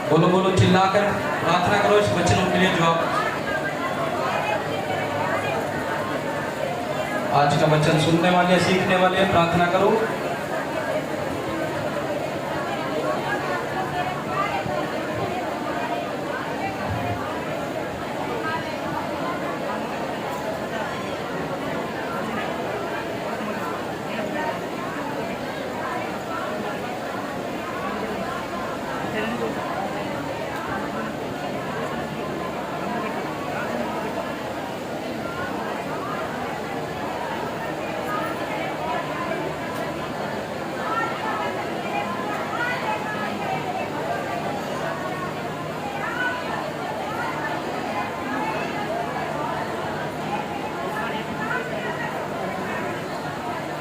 बोलो बोलो चिल्लाकर प्रार्थना करो इस वचनों के लिए जो आप आज का वचन सुनने वाले सीखने वाले प्रार्थना करो।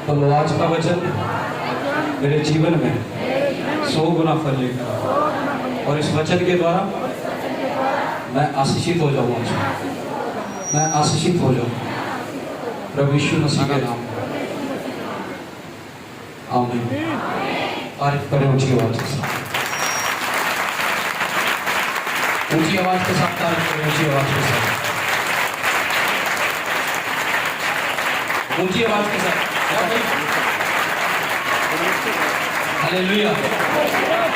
तो आज का वचन मेरे जीवन में 100 गुना फल लेकर और इस वचन के द्वारा मैं आशीषित हो जाऊंगा। मैं आशीषित हो जाऊंगा प्रभु यीशु मसीह के नाम में। आमीन। तारीफ करें ऊंची आवाज के साथ, ऊंची आवाज के साथ तारीफ करें, ऊंची आवाज के साथ, ऊंची आवाज के साथ। Hallelujah,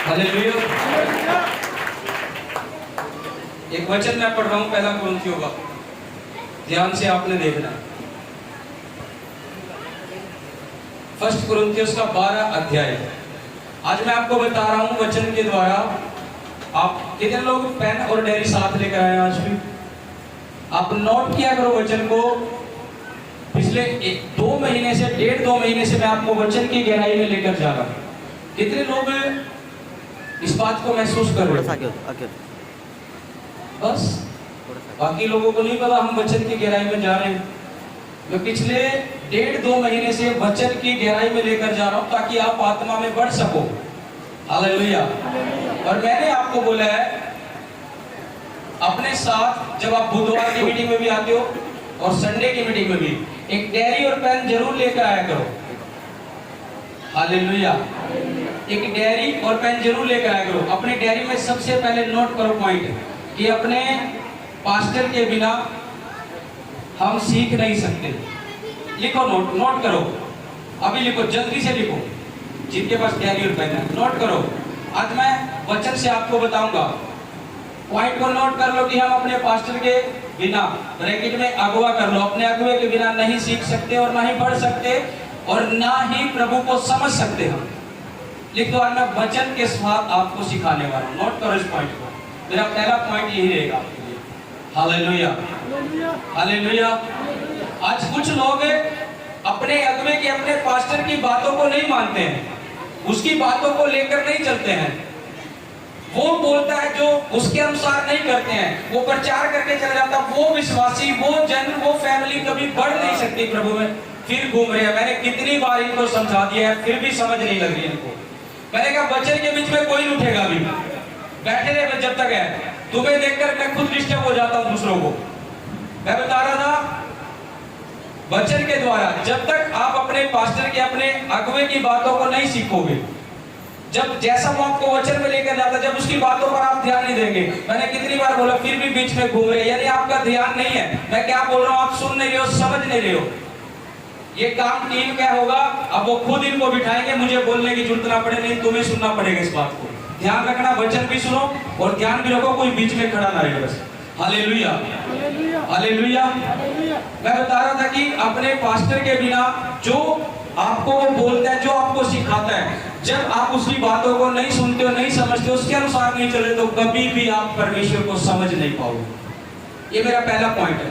hallelujah. एक वचन मैं पढ़ रहा हूं पहला कुरिन्थियों का, ध्यान से आपने देखना है। फर्स्ट कुरिन्थियों का 12 अध्याय। आज मैं आपको बता रहा हूं वचन के द्वारा। आप कितने लोग पेन और डायरी साथ लेकर आए? आज भी आप नोट किया करो वचन को। पिछले 2 महीने से 1.5-2 महीने से मैं आपको वचन की गहराई में लेकर जा रहा हूं। कितने लोग इस बात को महसूस कर रहे हैं? बस बाकी लोगों को नहीं पता हम वचन की गहराई में जा रहे हैं। मैं पिछले 1.5-2 महीने से वचन की गहराई में लेकर जा रहा हूं ताकि आप आत्मा में बढ़ सको। हालेलुया। और मैंने आपको बोला है अपने साथ जब आप बुधवार की मीटिंग में भी आते हो और संडे की मीटिंग में भी एक डायरी और पेन जरूर लेकर आया करो। हालेलुया। एक डायरी और पेन जरूर लेकर आया करो। अपनी डायरी में सबसे पहले नोट करो पॉइंट कि अपने पास्टर के बिना हम सीख नहीं सकते। लिखो, नोट करो, अभी लिखो, जल्दी से लिखो जिनके पास डायरी और पेन है। नोट करो। आज मैं वचन से आपको बताऊंगा। पॉइंट को नोट कर लो कि हम अपने पास्टर के बिना, ब्रैकेट में अगुवा कर लो, अपने अगुवे के बिना नहीं सीख सकते और ना ही बढ़ सकते और ना ही प्रभु को समझ सकते हम। लिख दो, आज मैं वचन के साथ आपको सिखाने वाला हूं। नोट करो इस पॉइंट को। मेरा पहला पॉइंट यही रहेगा आपके लिए। Hallelujah, hallelujah. आज कुछ लोग अपने अगुवे के, अपने पास्टर की बातों को नहीं मानते हैं, उसकी बातों को लेकर नहीं चलते हैं। वो बोलता है जो उसके अनुसार नहीं करते हैं, वो प्रचार करके चला जाता। वो विश्वासी, वो जन, वो फैमिली कभी बढ़ नहीं सकती प्रभु में, फिर घूम रहे हैं। मैंने कितनी बार इनको समझा दिया है, फिर भी समझ नहीं लग रही इनको। मैंने कहा वचन के बीच में कोई नहीं उठेगा, अभी बैठे रहे जब तक है। तुम्हें देखकर मैं खुद डिस्टर्ब हो जाता हूं दूसरों को। मैं बता रहा था वचन के द्वारा जब तक आप अपने पास्टर के, अपने अगुवे की बातों को नहीं सीखोगे, जब जैसा वो आपको वचन में लेकर जाता, जब उसकी बातों पर आप ध्यान नहीं देंगे। मैंने कितनी बार बोला, फिर भी बीच में घूम रहे, यानी आपका ध्यान नहीं है। मैं क्या बोल रहा हूं आप सुन नहीं रहे हो, समझ नहीं रहे हो। ये काम टीम क्या होगा, अब वो खुद इनको बिठाएंगे, मुझे बोलने की जरूरत ना पड़े, नहीं तुम्हें सुनना पड़ेगा इस बात को। ध्यान रखना, वचन भी सुनो और ध्यान भी रखो, कोई बीच में खड़ा ना रहे बस। Hallelujah, hallelujah. मैं बता रहा था कि अपने पास्टर के बिना जो आपको वो बोलता है, जो आपको सिखाता है, जब आप उसकी बातों को नहीं सुनते हो, नहीं समझते हो, उसके अनुसार नहीं चले, तो कभी भी आप परमेश्वर को समझ नहीं पाओगे। ये मेरा पहला पॉइंट है।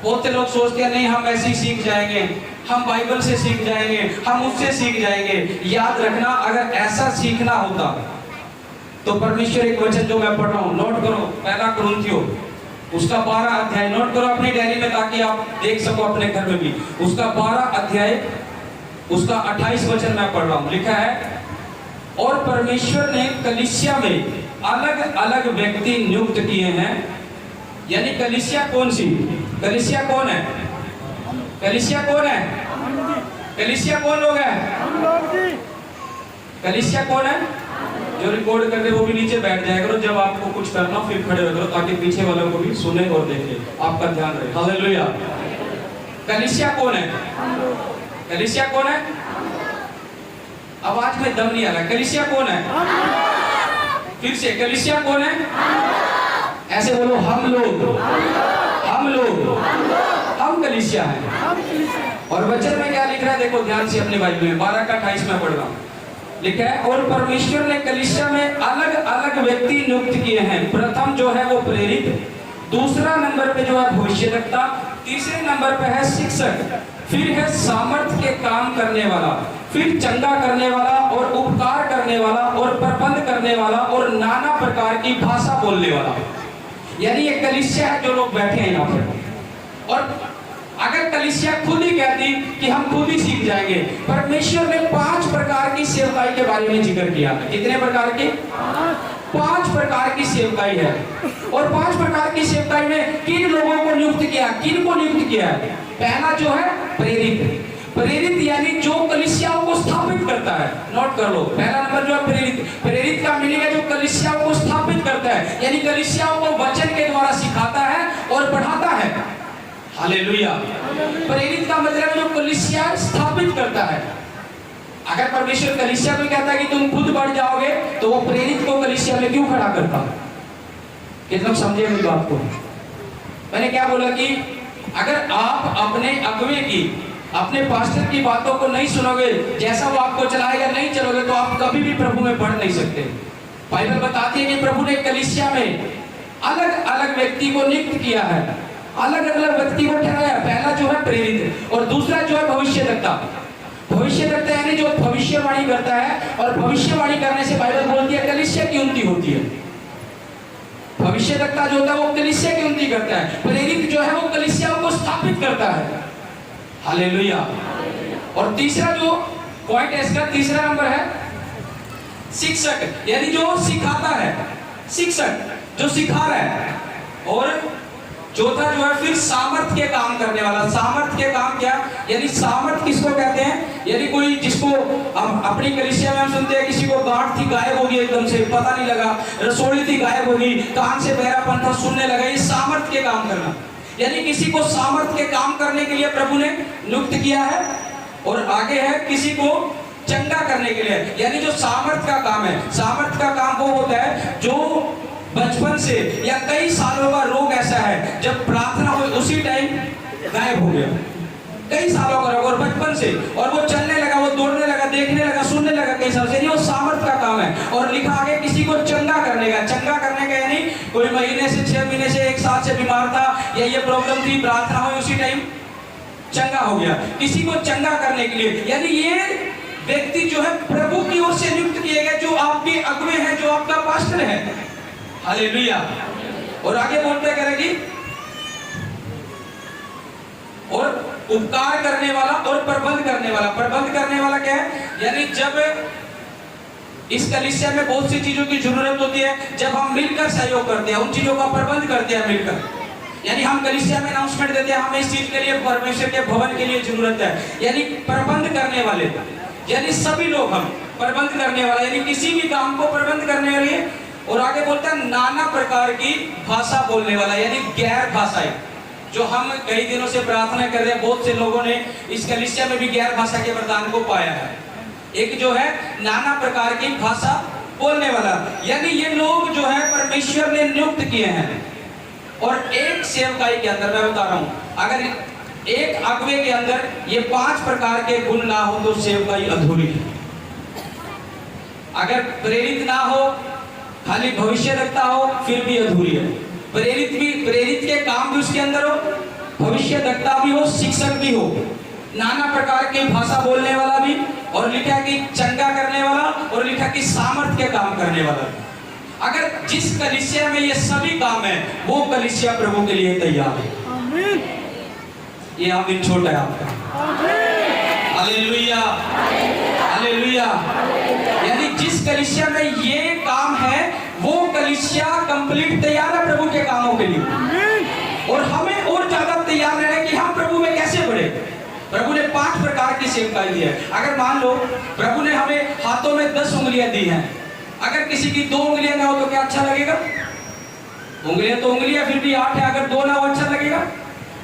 बहुत से लोग सोचते हैं नहीं हम ऐसे ही सीख जाएंगे, हम बाइबल से सीख जाएंगे, हम उससे सीख जाएंगे। याद रखना, अगर ऐसा सीखना होता तो परमेश्वर एक वचन जो मैं पढ़ रहा हूं, नोट करो, पहला कुरिन्थियों उसका 12 अध्याय, नोट करो अपनी डायरी में ताकि आप देख सको अपने घर में भी। उसका 12 अध्याय उसका 28 वचन मैं पढ़ रहा हूं। लिखा है, और परमेश्वर ने कलीसिया में अलग अलग व्यक्ति नियुक्त किए हैं। यानी कलीसिया कौन सी? कलीसिया कौन है? कलीसिया कौन है? कलीसिया कौन लोग है? कलीसिया कौन है? जो रिकॉर्ड कर रहे वो भी नीचे बैठ जाया करो, जब आपको कुछ करना फिर खड़े हो करो, ताकि पीछे वालों को भी सुने और देखे, आपका ध्यान रहे। हालेलुया। कलीसिया कौन है? कलीसिया कौन है? आवाज में दम नहीं आ रहा। कलीसिया कौन है? फिर से, कलीसिया कौन है? ऐसे बोलो, हम लोग, हम लोग, हम कलीसिया हैं। और वचन में क्या लिख रहा है देखो ध्यान से अपने बाइबल में, 12 का 28 में पढ़ रहा हूं। लिखा है, और परमेश्वर ने कलीसिया में अलग अलग व्यक्ति नियुक्त किए हैं। प्रथम जो है वो प्रेरित, दूसरा नंबर पे जो है भविष्यद्वक्ता, तीसरे नंबर पे है शिक्षक, फिर है सामर्थ्य के काम करने वाला, फिर चंगा करने वाला और उपकार करने वाला और प्रबंध करने वाला और नाना प्रकार की भाषा बोलने वाला। यानी ये कलीसिया है जो लोग बैठे हैं यहाँ पर। और अगर कलीसिया खुद ही कहती कि हम खुद ही सीख जाएंगे, परमेश्वर ने 5 प्रकार की सेवकाई के बारे में जिक्र किया। कितने प्रकार की? 5 प्रकार की सेवकाई है। और 5 प्रकार की सेवकाई में किन लोगों को नियुक्त किया, किन को नियुक्त किया है? पहला जो है प्रेरित। प्रेरित यानी जो कलीसियाओं को स्थापित करता है। नोट कर लो, पहला नंबर जो है प्रेरित। प्रेरित का मीनिंग है जो कलीसियाओं को स्थापित करता है, यानी कलीसियाओं को वचन के द्वारा सिखाता है और बढ़ाता है। हालेलुया। प्रेरित का मतलब है जो कलीसिया स्थापित करता है। अगर परमेश्वर कलीसिया को कहता है कि तुम खुद बढ़ जाओगे, तो वो प्रेरित को कलीसिया में क्यों खड़ा करता? कितने लोग समझे मेरी बात को? मैंने क्या बोला कि अगर आप अपने अगुवे की, अपने पास्टर की बातों को नहीं सुनोगे, जैसा वो आपको चलाएगा नहीं चलोगे, तो आप कभी भी प्रभु में बढ़ नहीं सकते। बाइबल बताती है कि प्रभु ने कलीसिया में अलग अलग व्यक्ति को नियुक्त किया है, अलग अलग व्यक्ति को ठहराया। पहला जो है प्रेरित और दूसरा जो है भविष्यद्वक्ता। भविष्यद्वक्ता यानी जो भविष्यवाणी करता है, और भविष्यवाणी करने से बाइबल बोलती है कलीसिया की उन्नति होती है। भविष्यद्वक्ता जो होता है वो कलीसिया की उन्नति करता है। प्रेरित जो है वो कलीसियाओं को स्थापित करता है। हालेलुया। और तीसरा जो पॉइंट है इसका, तीसरा नंबर है शिक्षक, यानी जो सिखाता है। शिक्षक जो सिखा रहा है। और चौथा जो है फिर सामर्थ्य के काम करने वाला। सामर्थ्य के काम क्या? यानी सामर्थ्य किसको कहते हैं? यानी कोई जिसको हम अपनी कलीसिया में हम सुनते हैं किसी को गांठ थी, गायब हो गई, एकदम से पता नहीं लगा, रसोड़ी थी, गायब हो गई, कान से बहरापन था, सुनने लगा। ये सामर्थ्य के काम करना, यानी किसी को सामर्थ्य के काम करने के लिए प्रभु ने नियुक्त किया है। और आगे है किसी को चंगा करने के लिए, यानी जो सामर्थ्य का काम है। सामर्थ्य का काम वो होता है जो बचपन से या कई सालों का रोग ऐसा है, जब प्रार्थना हुई उसी टाइम गायब हो गया, कई सालों का रोग, और बचपन से, और वो चलने लगा, वो दौड़ने लगा, देखने लगा, सुनने लगा कई साल से। ये वो सामर्थ्य का काम है। और लिखा आगे किसी को चंगा करने का। चंगा करने का यानी कोई महीने से, 6 महीने से, 1 साल से बीमार था, या ये प्रॉब्लम थी, प्रार्थना हुई उसी टाइम चंगा हो गया। किसी को चंगा करने के लिए, यानी ये व्यक्ति जो है प्रभु की ओर से नियुक्त किए गए, जो आपके अगुवे हैं, जो आपका पास्टर है। हालेलुया। और आगे बोलते करेगी, और उपकार करने वाला और प्रबंध करने वाला। प्रबंध करने वाला क्या है? यानी जब इस कलीसिया में बहुत सी चीजों की जरूरत होती है, जब हम मिलकर सहयोग करते हैं, उन चीजों का प्रबंध करते हैं मिलकर। यानी हम कलीसिया में अनाउंसमेंट देते हैं, हमें इस चीज के लिए, परमेश्वर के भवन के लिए जरूरत है, यानी प्रबंध करने वाले, यानी सभी लोग हम प्रबंध करने वाला, यानी किसी भी काम को प्रबंध करने वाले। और आगे बोलता है नाना प्रकार की भाषा बोलने वाला, यानी गैर भाषाएं, जो हम कई दिनों से प्रार्थना कर रहे हैं। बहुत से लोगों ने इस कलीसिया में भी गैर भाषा के वरदान को पाया है। एक जो है नाना प्रकार की भाषा बोलने वाला, यानी ये लोग जो है परमेश्वर ने नियुक्त किए हैं। और एक सेवकाई के अंदर मैं बता रहा हूं, अगर एक अगुवे के अंदर ये 5 प्रकार के गुण ना हो तो सेवकाई अधूरी है। अगर प्रेरित ना हो, खाली भविष्यद्वक्ता हो, फिर भी अधूरी है। प्रेरित के काम भी उसके अंदर हो, भविष्यद्वक्ता भी हो, शिक्षक भी हो, नाना प्रकार की भाषा बोलने वाला भी, और लिखा कि चंगा करने वाला, और लिखा कि सामर्थ्य के काम करने वाला। अगर जिस कलीसिया में ये सभी काम है, वो कलीसिया प्रभु के लिए तैयार है। ये आमीन छोटा है आपका। Hallelujah, hallelujah. यानी जिस कलीसिया में ये काम है, वो कलीसिया कंप्लीट तैयार है प्रभु के कामों के लिए। और हमें और ज्यादा तैयार रहना है कि हम प्रभु में कैसे बढ़े। प्रभु ने 5 प्रकार की सेवकाई दी है। अगर मान लो प्रभु ने हमें हाथों में 10 उंगलियां दी हैं, अगर किसी की 2 उंगलियां ना हो तो क्या अच्छा लगेगा? उंगलियां तो उंगलियां फिर भी 8 है, अगर 2 ना हो अच्छा लगेगा?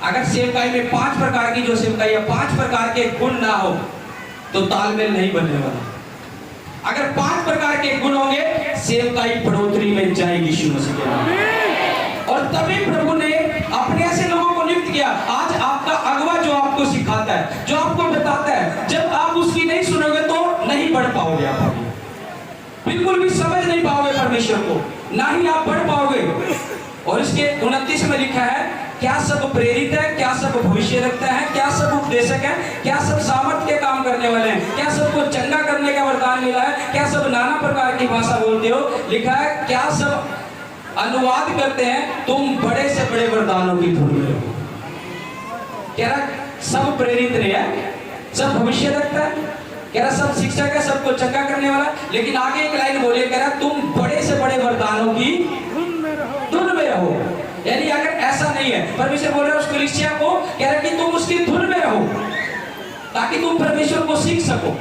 अगर सेवकाई में 5 प्रकार की जो सेवकाई है, 5 प्रकार के गुण ना हो तो तालमेल नहीं बनने वाला। अगर 5 प्रकार के गुण होंगे, सेवकाई बढ़ोतरी में जाएगी यीशु मसीह के नाम। और तभी प्रभु ने अपने ऐसे लोगों को नियुक्त किया। आज आपका अगवा जो आपको सिखाता है, जो आपको बताता है, जब आप उसकी नहीं सुनोगे तो नहीं बढ़ पाओगे। आप बिल्कुल भी समझ नहीं पाओगे परमेश्वर को, ना ही आप बढ़ पाओगे। और इसके 29 में लिखा है, क्या सब प्रेरित है, क्या सब भविष्य रखता है, क्या सब उपदेशक है, क्या सब सामर्थ के काम करने वाले हैं, क्या सबको चंगा करने का वरदान मिला है, क्या सब नाना प्रकार की भाषा बोलते हो। लिखा है, क्या सब अनुवाद करते हैं, तुम बड़े से बड़े वरदानों की धुन में हो। कह रहा सब प्रेरित नहीं है, सब भविष्य रखता है, कह रहा सब शिक्षक है, सबको चंगा करने वाला। लेकिन आगे एक लाइन बोलिए, कह रहा तुम बड़े से बड़े वरदानों की धुन में रहो। यानी अगर ऐसा नहीं है, परमेश्वर बोल रहा है उस कलीसिया को, कह रहा कि तुम उसकी धुन में रहो ताकि तुम परमेश्वर को सीख सको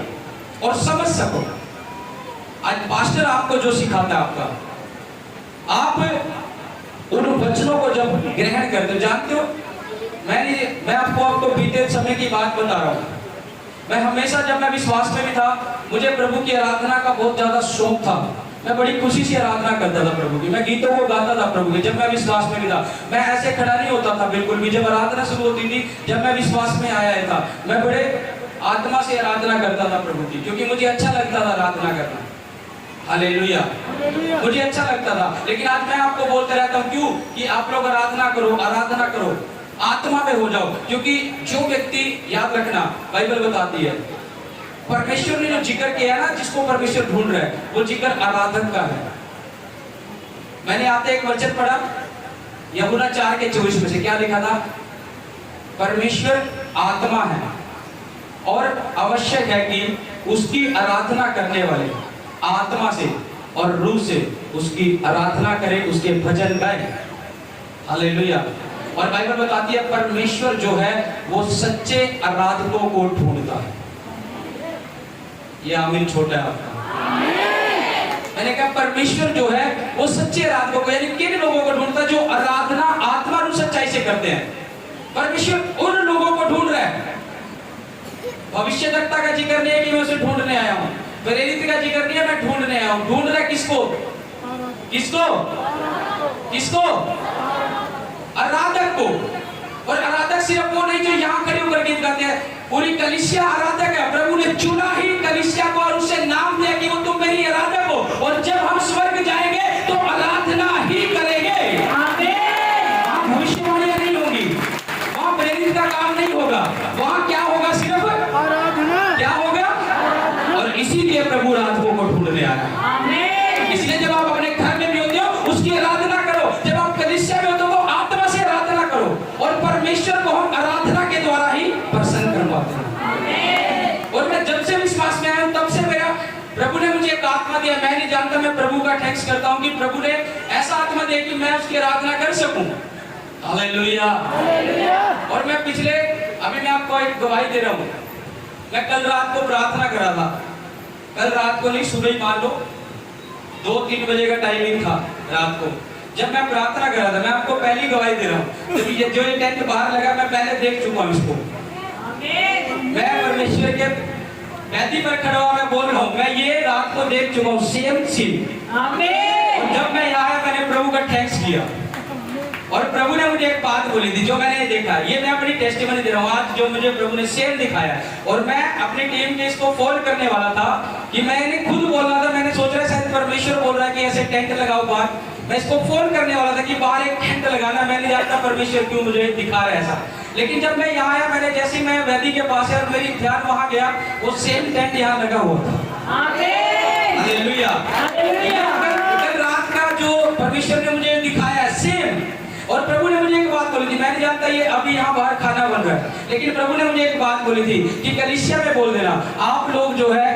और समझ सको। आज पास्टर आपको जो सिखाता है, आपका आप उन वचनों को जब ग्रहण करते हो, जानते हो मैं आपको बीते समय की बात बता रहा हूँ। मैं हमेशा जब मैं विश्वास में भी था, मुझे प्रभु की आराधना का बहुत ज्यादा शौक था। मैं बड़ी खुशी से आराधना करता था प्रभु की, मैं गीतों को गाता था प्रभु की। जब मैं विश्वास में भी था, मैं ऐसे खड़ा नहीं होता था बिल्कुल भी। जब आराधना शुरू होती थी, जब मैं विश्वास में आया था, मैं बड़े आत्मा से आराधना करता था प्रभु की, क्योंकि मुझे अच्छा लगता था आराधना करना। हालेलुया, मुझे अच्छा लगता था। लेकिन आज मैं आपको बोलते रहता हूँ क्यों, कि आप लोग आराधना करो, आराधना करो, आत्मा में हो जाओ। क्योंकि जो व्यक्ति, याद रखना, बाइबल बताती है, परमेश्वर ने जो जिक्र किया है ना, जिसको परमेश्वर ढूंढ रहा है, वो जिक्र आराधक का है। मैंने आते एक वचन पढ़ा, यूहन्ना 4:24 में से, क्या लिखा था? परमेश्वर आत्मा है और आवश्यक है कि उसकी आराधना करने वाले आत्मा से और रूह से उसकी आराधना करें, उसके भजन गाएं। हालेलुया। और बाइबल बताती है, परमेश्वर जो है वो सच्चे आराधकों को ढूंढता है। ये आमीन छोटा है आपका। मैंने कहा परमेश्वर जो है वो सच्चे आराधकों को, यानी किन लोगों को ढूंढता है? जो आराधना आत्मा और सच्चाई से करते हैं। परमेश्वर उन लोगों को ढूंढ रहा है। भविष्यवक्ता का जिक्र नहीं है कि मैं उसे ढूंढने आया हूं, प्रेरित का जिक्र नहीं है मैं ढूंढने आया हूं। ढूंढ रहा है किसको? किसको? किसको? आराधक को। और आराधक सिर्फ वो नहीं जो यहाँ खड़े होकर गीत गाते हैं, पूरी कलीसिया आराधक है। प्रभु ने चुना ही कलीसिया को और उसे नाम दिया कि वो तुम मेरी आराधक हो। और जब हम स्वर्ग जाएंगे तो आराधना ही करेंगे। वहां भविष्यवाणियां नहीं होगी, वहां प्रेरित का काम नहीं होगा, वहां क्या होगा? सिर्फ आराधना। क्या होगा? और इसीलिए प्रभु आराधकों को ढूंढने आया। इसलिए जब आप अपने घर में भी होते हो, उसकी आराधना करो। जब आप कलीसिया में होते हो तो आत्मा से आराधना करो। और परमेश्वर को हम आराधना के द्वारा ही प्रसन्न कर पाते हैं। और मैं जब से विश्वास में आया हूं, तब से मेरा प्रभु ने मुझे एक आत्मा दिया। मैं नहीं जानता, मैं प्रभु का थैंक्स करता हूं कि प्रभु ने ऐसा आत्मा दिया कि मैं उसकी आराधना कर सकूं। हालेलुया। और मैं अभी मैं आपको एक गवाही दे रहा हूं। मैं कल रात को प्रार्थना करा था, कल रात को नहीं, सुबह ही मान लो 2-3 बजे का टाइमिंग था रात को। जब मैं प्रार्थना कर रहा था, मैं आपको पहली गवाही दे रहा हूँ, जो ये टेंट बाहर लगा, मैं पहले देख चुका हूँ इसको। मैं परमेश्वर के वेदी पर खड़ा हुआ मैं बोल रहा हूँ, मैं ये रात को देख चुका हूँ, सेम सीन। और जब मैं यहाँ आया, मैंने प्रभु का थैंक्स किया। और प्रभु ने मुझे एक बात बोली थी जो मैंने देखा, ये मैं अपनी टेस्टिमनी दे रहा हूँ आज, जो मुझे प्रभु ने सेम दिखाया। और मैं अपनी टीम के इसको फॉलो करने वाला था कि मैंने खुद बोलना था। मैंने सोच रहा शायद परमेश्वर बोल रहा है कि ऐसे टेंट लगाओ बाहर। मैं इसको फोन करने वाला था कि बाहर एक टेंट लगाना। मैं नहीं जानता परमेश्वर क्यों मुझे दिखा रहा है ऐसा। लेकिन जब मैं यहाँ आया, मैंने जैसे मैं वेदी के पास है और मेरी ध्यान वहां गया, वो सेम टेंट यहाँ लगा हुआ था। हालेलुया। कल रात का जो परमेश्वर ने मुझे दिखाया है सेम। और प्रभु ने मुझे एक बात बोली थी, मैं नहीं जानता ये अभी यहाँ बाहर खाना बन रहा है, लेकिन प्रभु ने मुझे एक बात बोली थी कि कलीसिया में बोल देना, आप लोग जो है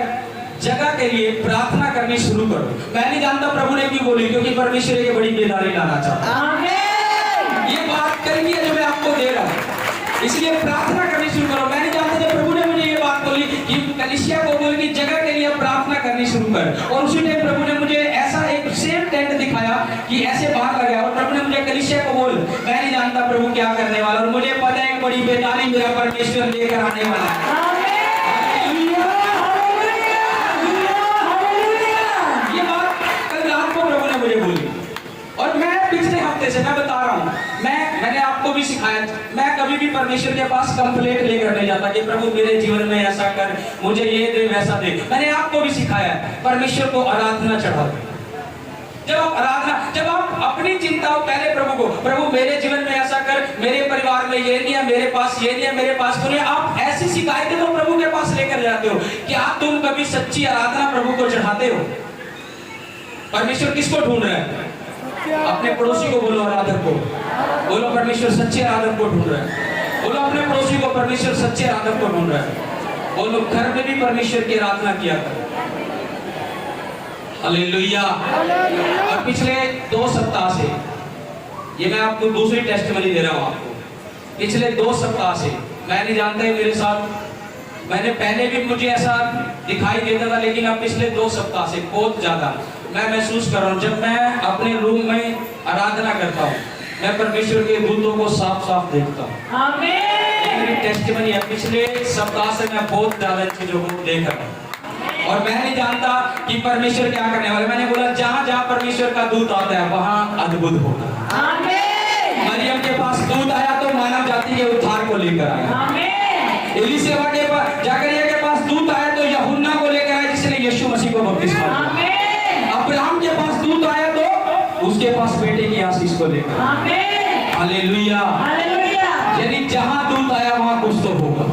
जगह के लिए प्रार्थना करनी शुरू करो। मैं नहीं जानता प्रभु ने क्यों बोली, क्योंकि परमेश्वर की बड़ी बेदारी लाना चाहता है। ये बात करेंगे जो मैं आपको दे रहा हूँ, इसलिए प्रार्थना करनी शुरू करो। मैं नहीं जानता जब प्रभु ने मुझे ये बात बोली कि कलीसिया को बोली कि जगह के लिए प्रार्थना करनी शुरू कर, और उसी टाइम प्रभु ने मुझे कि ऐसे बाहर लगा और प्रभु ने मुझे कलीसिया को बोल, मैं नहीं जानता प्रभु क्या करने वाला, और मुझे पता है एक बड़ी बेदानी मेरा परमेश्वर लेकर आने वाला है। ये बात कल रात को प्रभु ने मुझे बोली, और मैं पिछले हफ्ते से मैं बता रहा हूँ, मैंने आपको भी सिखाया, मैं कभी भी परमेश्वर के पास कंप्लेंट लेकर नहीं जाता कि प्रभु मेरे जीवन में ऐसा कर, मुझे ये दे वैसा दे। मैंने आपको भी सिखाया परमेश्वर को आराधना चढ़ाओ। जब आप अपनी चिंताओं पहले प्रभु को, प्रभु मेरे जीवन में ऐसा कर, मेरे परिवार में ये नहीं है, मेरे पास ये नहीं है, मेरे पास तो नहीं, आप ऐसी शिकायतें तो प्रभु के पास लेकर जाते हो। क्या तुम कभी सच्ची आराधना प्रभु को चढ़ाते हो? परमेश्वर किसको ढूंढ रहा है? अपने पड़ोसी को बोलो आराधक को, बोलो परमेश्वर सच्चे आराधक को ढूंढ रहा है। बोलो अपने पड़ोसी को परमेश्वर सच्चे आराधक को ढूंढ रहा है। बोलो घर में भी परमेश्वर की आराधना किया करो। हालेलुया। और पिछले 2 सप्ताह से, ये मैं आपको दूसरी टेस्टिमनी दे रहा हूं आपको, पिछले 2 सप्ताह से मैं नहीं जानता है मेरे साथ, मैंने पहले भी मुझे ऐसा दिखाई देता था, लेकिन अब पिछले 2 सप्ताह से बहुत ज्यादा मैं महसूस कर रहा हूँ, जब मैं अपने रूम में आराधना करता हूँ, मैं परमेश्वर के दूतों को साफ साफ देखता हूँ। आमीन। मेरी टेस्टिमनी है, पिछले सप्ताह से मैं बहुत ज्यादा चीजों को देख रहा हूँ, और मैं नहीं जानता कि परमेश्वर क्या करने वाले। मैंने बोला जहाँ जहाँ परमेश्वर का दूत आता है वहाँ अद्भुत होता है। आमीन। मरियम के पास दूत आया तो मानव जाति के उद्धार को लेकर आया। आमीन। एलीसेबा के पास, जकरिया के पास दूत आया तो यूहन्ना को लेकर आया, जिसने यीशु मसीह को बपतिस्मा दिया। आमीन। अब्राहम के पास दूत आया तो उसके पास बेटे की आशीष को लेकर। आमीन। हालेलुया। हालेलुया। यानी जहाँ दूत आया वहाँ कुछ तो होगा।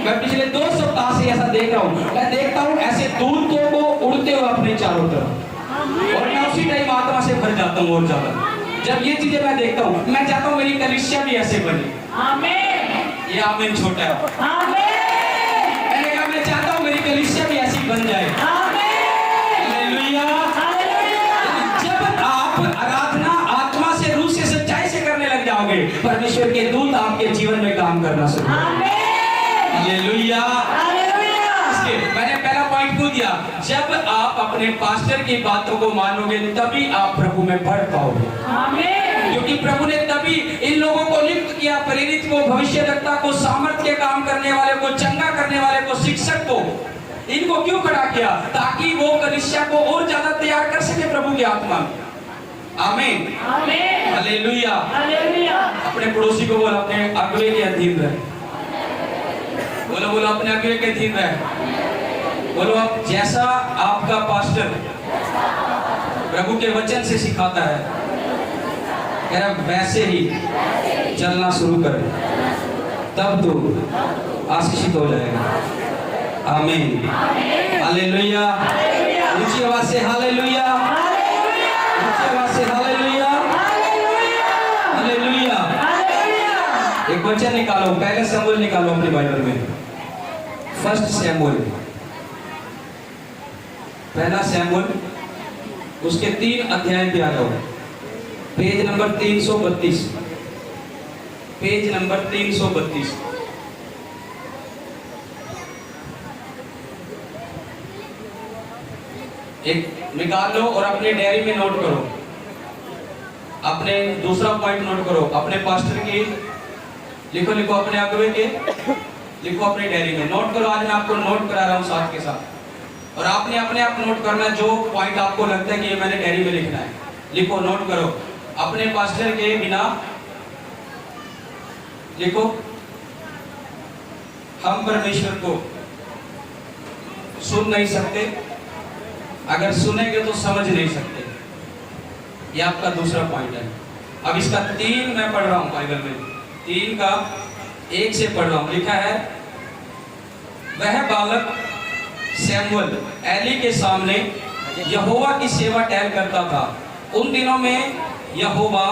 मैं पिछले 2 सप्ताह से ऐसा देख रहा हूँ, मैं देखता हूँ ऐसे दूतों को उड़ते हुए अपने चारों तरफ, और मैं उसी टाइम आत्मा से भर जाता हूँ और ज्यादा। जब ये चीजें मैं देखता हूँ, मैं चाहता हूँ मेरी कलीसिया भी ऐसे बने। आमीन। ये आमीन छोटा है। आमीन। मैंने कहा मैं चाहता हूँ मेरी कलीसिया भी ऐसी बन जाए। आमीन। हालेलुया। हालेलुया। जब आप आराधना आत्मा से, रूह से, सच्चाई से करने लग जाओगे, परमेश्वर के दूत आपके जीवन में काम करना शुरू करेंगे। हालेलुया। मैंने पहला पॉइंट क्यों दिया? जब आप अपने पास्टर की बातों को मानोगे तभी आप प्रभु में बढ़ पाओगे। आमीन। क्योंकि प्रभु ने तभी इन लोगों को नियुक्त किया, प्रेरित को, भविष्यवक्ता को, सामर्थ्य के काम करने वाले को, चंगा करने वाले को, शिक्षक को, इनको क्यों खड़ा किया? ताकि वो कलीसिया को और ज्यादा तैयार कर सके प्रभु की आत्मा में। आमीन। आमीन। हालेलुया। हालेलुया। अपने पड़ोसी को बोल, अपने अगुवे के अधीन रहे। बोलो बोलो अपने अगुवे के अधीन रहे। बोलो आप, जैसा आपका पास्टर प्रभु के वचन से सिखाता है, कह रहा वैसे ही चलना शुरू करें, तब तो आशीषित हो जाएगा। आमीन। हालेलुया। ऊंची आवाज से हालेलुया। ऊंची आवाज से हालेलुया। हालेलुया। एक वचन निकालो, पहले शमूएल निकालो अपनी बाइबल में, 1 शमूएल, पहला शमूएल, उसके 3 अध्याय पे आ जाओ, पेज नंबर 332, पेज नंबर 332। एक निकाल लो और अपने डायरी में नोट करो, अपने दूसरा पॉइंट नोट करो, अपने पास्टर की लिखो, लिखो अपने अगुवे के, लिखो अपने डायरी में, नोट करो। आज मैं आपको नोट करा रहा हूँ साथ के साथ, और आपने अपने आप नोट करना जो पॉइंट आपको लगता है कि ये मैंने डायरी में लिखना है, लिखो, नोट करो। अपने पास्टर के बिना लिखो, हम परमेश्वर को सुन नहीं सकते, अगर सुनेंगे तो समझ नहीं सकते। ये आपका दूसरा पॉइंट है। अब इसका 3 मैं पढ़ रहा हूँ बाइबल में, 3 का 1 से पढ़ रहा हूँ। लिखा है, वह बालक शमूएल एली के सामने यहोवा की सेवा टहल करता था। उन दिनों में यहोवा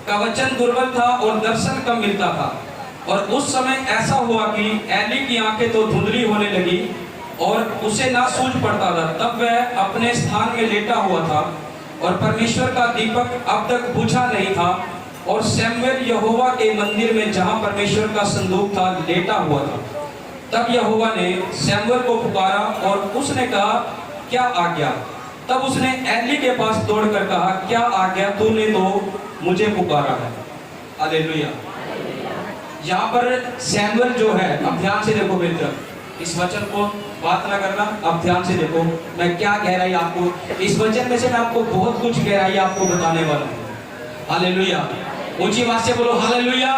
का वचन दुर्बल था और दर्शन कम मिलता था, और उस समय ऐसा हुआ कि एली की आंखें तो धुंधली होने लगी और उसे ना सूझ पड़ता था। तब वह अपने स्थान में लेटा हुआ था और परमेश्वर का दीपक अब तक बुझा नहीं था, और शमूएल यहोवा के मंदिर में जहां परमेश्वर का संदूक था लेटा हुआ था। तब यहोवा ने शमूएल को पुकारा और उसने कहा, क्या आज्ञा? तब उसने एली के पास दौड़कर कहा, क्या आज्ञा, तूने तो मुझे पुकारा है। हालेलुया। यहाँ पर सैमुअल जो है, अब ध्यान से देखो मित्र, इस वचन को बात ना करना, अब ध्यान से देखो मैं क्या गहराई आपको इस वचन में से मैं आपको बहुत कुछ गहराई आपको बताने वाला हूँ। हालेलुया। ऊंची आवाज से बोलो हालेलुया,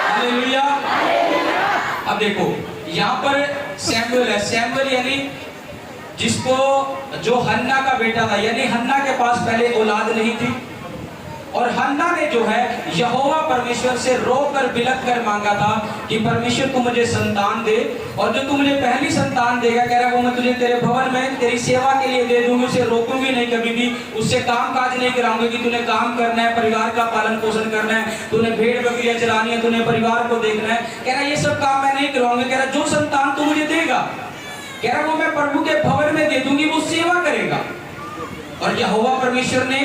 हालेलुया। अब देखो यहाँ पर सैमुअल है, सैमुअल यानी जिसको, जो हन्ना का बेटा था, यानी हन्ना के पास पहले औलाद नहीं थी, और हन्ना ने जो है यहोवा परमेश्वर से रोकर बिलख कर मांगा था कि परमेश्वर तू मुझे संतान दे, और जो तू मुझे पहली संतान देगा, कह रहा है वो मैं तुझे तेरे भवन में तेरी सेवा के लिए दे दूंगी, उसे रोकूंगी नहीं कभी भी, उससे काम काज नहीं कराऊंगी कि तूने काम करना है, परिवार का पालन पोषण करना है, तूने भेड़ बकरियां चरानी है, तूने परिवार को देखना है, कह रहा ये सब काम मैं नहीं कराऊंगी। कह रहा जो संतान तू मुझे देगा, कह रहा वो मैं प्रभु के भवन में दे दूंगी, वो सेवा करेगा। और यहोवा परमेश्वर ने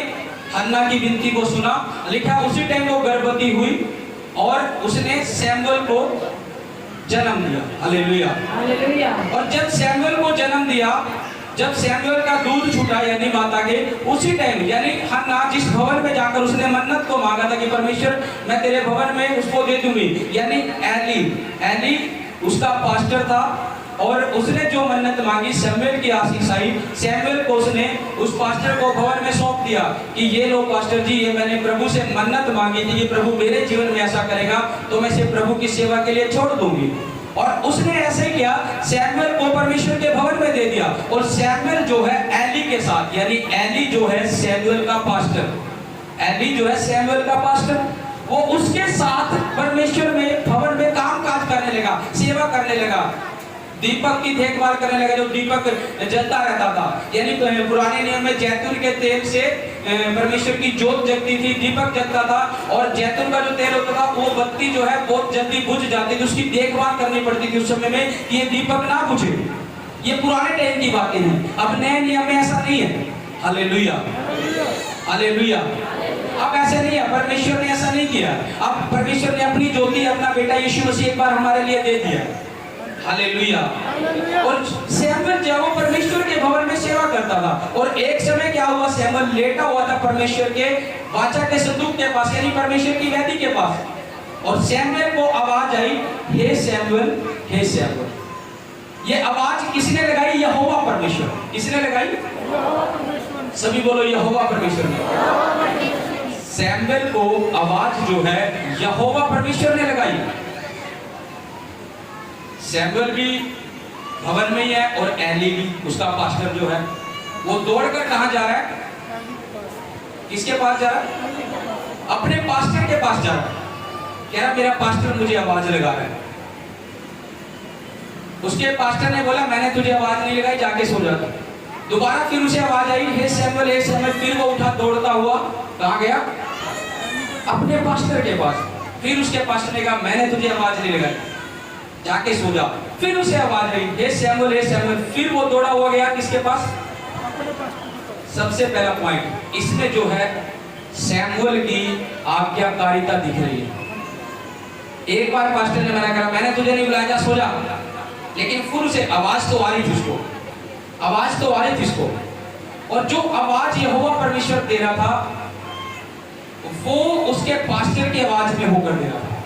हन्ना की विनती को सुना। लिखा उसी टाइम वो गर्भवती हुई और उसने सैमुअल को जन्म दिया। Hallelujah, hallelujah. और जब सैमुअल को जन्म दिया, जब सैमुअल का दूध छूटा यानी माता के, उसी टाइम यानी हन्ना जिस भवन में जाकर उसने मन्नत को मांगा था कि परमेश्वर मैं तेरे भवन में उसको दे दूंगी, यानी एली उसका पास्टर था, और उसने जो मन्नत मांगी सैमुअल की आशीष आई, सैमुअल को उसने उस पास्टर को भवन में सौंप दिया कि ये लो पास्टर जी, ये मैंने प्रभु से मन्नत मांगी थी, ये प्रभु मेरे जीवन में ऐसा करेगा तो मैं इसे प्रभु की सेवा के लिए छोड़ दूंगी। और उसने ऐसे किया, सैमुअल को परमेश्वर के भवन में दे दिया। और सैमुअल जो है एली के साथ, यानी एली जो है सैमुअल का पास्टर, एली जो है सैमुअल का पास्टर, वो उसके साथ परमेश्वर में भवन में काम काज करने लगा, सेवा करने लगा, दीपक की देखभाल करने लगा, जो दीपक जलता रहता था। यानी पुराने नियम में जैतून के तेल से परमेश्वर की जोत जगती थी, दीपक जलता था, और जैतून का जो तेल होता था वो बत्ती जो है बहुत जल्दी बुझ जाती थी, उसकी देखभाल करनी पड़ती थी उस समय में कि ये दीपक ना बुझे। ये पुराने टाइम की बातें हैं, अब नए नियम में ऐसा नहीं है। Hallelujah, hallelujah. अब ऐसे नहीं है, परमेश्वर ने ऐसा नहीं किया। अब परमेश्वर ने अपनी ज्योति, अपना बेटा यीशु मसीह एक बार हमारे लिए दे दिया। हालेलुया। और सैमुअल जो वो परमेश्वर के भवन में सेवा करता था, और एक समय क्या हुआ, सैमुअल लेटा हुआ था परमेश्वर के वाचा के संदूक के पास, यानी परमेश्वर की वेदी के पास, और सैमुअल को आवाज आई, हे सैमुअल, हे सैमुअल। ये आवाज किसने लगाई? यहोवा परमेश्वर। किसने लगाई? सभी बोलो यहोवा परमेश्वर ने। सैमुअल को आवाज जो है यहोवा परमेश्वर ने लगाई। सैमुअल भी भवन में ही है, और एली भी, उसका पास्टर जो है, वो दौड़कर कहां जा रहा है? किसके पास जा रहा है? अपने पास्टर के पास जा रहा है। कह रहा मेरा पास्टर मुझे आवाज लगा रहा है। उसके पास्टर ने बोला मैंने तुझे आवाज नहीं लगाई, जाके सो जा। दोबारा फिर उसे आवाज आई, हे सैमुअल, हे सैमुअल। फिर वो उठा दौड़ता हुआ कहां गया? अपने पास्टर के पास। फिर उसके पास्टर ने कहा मैंने तुझे आवाज नहीं लगाई, जाके सो जा। फिर उसे आवाज आई, हे सैमुअल, हे सैमुअल। फिर वो दौड़ा हुआ गया किसके पास? सबसे पहला पॉइंट इसमें जो है सैमुअल की आज्ञाकारिता दिख रही है। एक बार पास्टर ने मना करा, मैंने तुझे नहीं बुलाया, जा सो जा। लेकिन फिर उसे आवाज तो आ रही थी उसको, आवाज तो आ रही थी उसको। और जो आवाज यहोवा परमेश्वर दे रहा था वो उसके पास्टर की आवाज में होकर दे रहा था।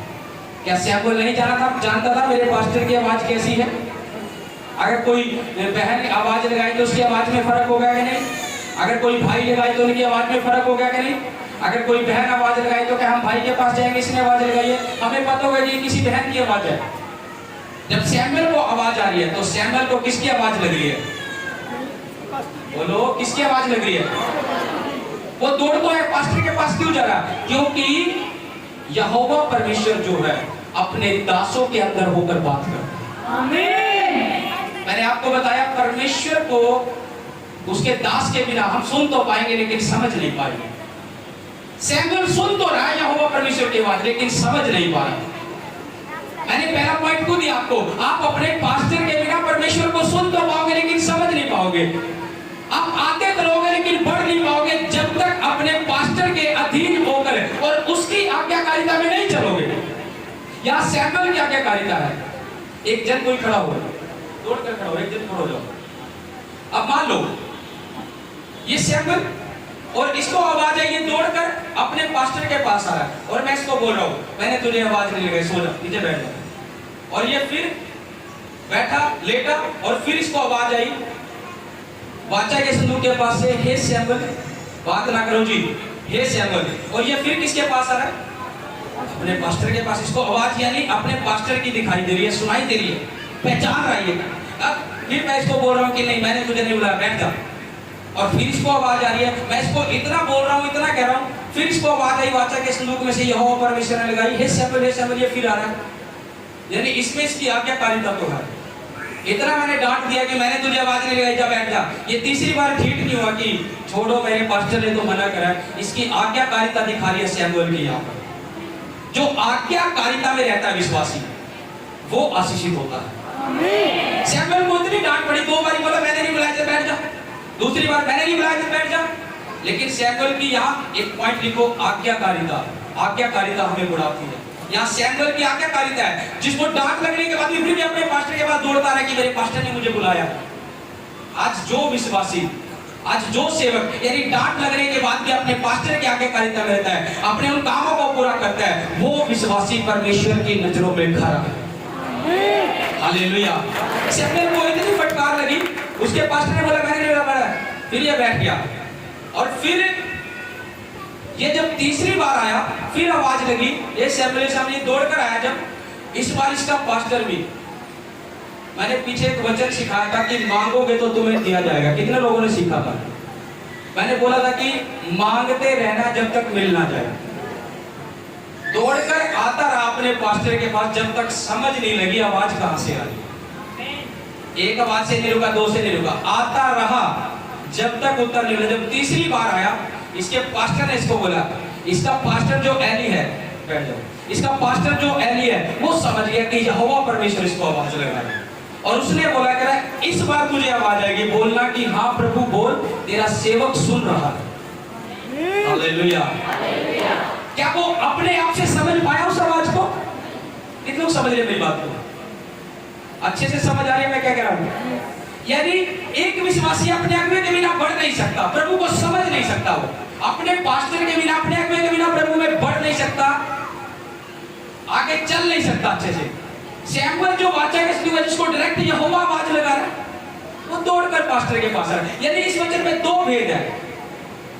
क्या सैमुअल नहीं जानता था मेरे पास्टर की आवाज कैसी है? अगर कोई बहन आवाज लगाई तो उसकी आवाज में फर्क होगा कि नहीं? अगर कोई भाई लगाई तो उनकी आवाज में फर्क होगा कि नहीं? अगर कोई बहन आवाज लगाई तो क्या हम भाई के पास जाएंगे, इसने आवाज लगाई है, हमें पता होगा ये किसी बहन की आवाज है। जब सैमुअल को आवाज आ रही है तो सैमुअल को किसकी आवाज लग रही है? बोलो किसकी आवाज लग रही है? वो दौड़ता है पास्टर के पास क्यों जा रहा है? क्योंकि यहोवा परमेश्वर जो है अपने दासों के अंदर होकर बात करता है। आमीन। मैंने आपको बताया परमेश्वर को उसके दास के बिना हम सुन तो पाएंगे लेकिन समझ नहीं पाएंगे। सैमुअल सुन तो रहा है यहोवा परमेश्वर की आवाज लेकिन समझ नहीं पा रहा। मैंने पहला पॉइंट को दिया आपको, आप अपने पास्टर के बिना परमेश्वर को सुन तो पाओगे लेकिन समझ नहीं पाओगे। आप आते तो रहोगे लेकिन बढ़ नहीं पाओगे जब तक अपने पास्टर के अधीन होकर और उसकी आज्ञाकारिता में नहीं चलोगे। यहाँ सैमुअल की आज्ञाकारिता है। एक जन कोई खड़ा हो, दौड़ कर खड़ा हो, एक जन खड़ा हो जाओ। अब मान लो ये सैमुअल, और इसको आवाज आई, ये दौड़कर अपने पास्टर के पास आ रहा है और मैं इसको बोल रहा हूँ, मैंने तुझे आवाज नहीं लगाई, सो जा, नीचे बैठ जा। और ये फिर बैठा, लेटा, और फिर इसको आवाज आई वाचा के संदूक के पास से, हे सैमुअल, बात ना करो जी, हे सैमुअल। और ये फिर किसके पास आ रहा है? अपने पास्टर के पास। इसको आवाज यानी अपने पास्टर की दिखाई दे रही है, सुनाई दे रही है, पहचान रही है। अब फिर मैं इसको बोल रहा हूँ कि नहीं, मैंने तुझे नहीं बुलाया, बैठ जा। और फिर इसको आवाज आ रही है, मैं इसको इतना बोल रहा हूँ, इतना कह रहा हूँ, फिर इसको आवाज आई वाचा के संदूक में से, यहोवा परमेश्वर ने लगाई, हे सैमुअल, हे सैमुअल। ये फिर आ रहा है, यानी इसमें इसकी आज्ञाकारिता तो है। इतना मैंने डांट दिया कि मैंने तुझे आवाज नहीं लगाई, जा बैठ जा। ये तीसरी बार ठीक नहीं हुआ कि छोड़ो, मेरे पास्टर ने तो मना करा। इसकी आज्ञाकारिता दिखा रही है सैमुअल की। यहाँ पर जो आज्ञाकारिता में रहता है विश्वासी, वो आशीषित होता है। सैमुअल को इतनी डांट पड़ी, 2 बार बोला मैंने नहीं बुलाया, बैठ जा। दूसरी बार मैंने नहीं बुलाया, बैठ जा। लेकिन सैमुअल की यहाँ एक पॉइंट लिखो, आज्ञाकारिता। आज्ञाकारिता हमें बुढ़ाती है। यहाँ सैमुअल की आज्ञाकारिता है, जिसको डांट लगने के बाद भी फिर भी अपने पास्टर के पास दौड़ता रहा कि मेरे पास्टर ने मुझे बुलाया। आज जो विश्वासी, आज जो सेवक यानी डांट लगने के बाद भी अपने पास्टर की आज्ञाकारिता में रहता है, अपने उन कामों को पूरा करता है, वो विश्वासी परमेश्वर की नजरों में खरा है। हालेलुया। सैमुअल को इतनी फटकार लगी, उसके पास्टर ने बोला मैंने नहीं बुलाया, फिर ये बैठ गया। और फिर ये जब तीसरी बार आया, फिर आवाज लगी, ये सैमुअल सामने दौड़कर आया। जब इस बार इसका पास्टर भी, मैंने पीछे एक वचन सिखाया था कि मांगोगे तो तुम्हें दिया जाएगा। कितने लोगों ने सीखा था? मैंने बोला था कि मांगते रहना जब तक मिल ना जाए। दौड़कर आता रहा अपने पास्टर के पास जब तक समझ नहीं लगी आवाज कहां से आ रही। एक आवाज से नहीं रुका, 2 से नहीं रुका, आता रहा जब तक उत्तर नहीं मिला। जब तीसरी बार आया, इसके पास्टर ने इसको बोला, इसका पास्टर जो एली है, बैठ जाओ, इसका पास्टर जो एली है वो समझ गया कि यहोवा परमेश्वर इसको आवाज लगा रहा है। और उसने बोला कह रहा इस बार तुझे आवाज आएगी, बोलना कि हाँ प्रभु बोल, तेरा सेवक सुन रहा है। हालेलुया। क्या वो अपने आप से समझ पाया उस आवाज को? कितने लोग समझ रहे मेरी बात को? अच्छे से समझ आ रही है मैं क्या कह रहा हूँ? यानी एक विश्वासी अपने अगुवे के बिना बढ़ नहीं सकता, प्रभु को समझ नहीं सकता। वो अपने पास्टर के बिना, अपने अगुवे के बिना प्रभु में बढ़ नहीं सकता, आगे चल नहीं सकता अच्छे से। सैमुअल जो वाचा के संदूक जिसको डायरेक्ट यहोवा आवाज लगा रहा है, वो दौड़कर पास्टर के पास आ रहा है। यानी इस वचन में 2 भेद है।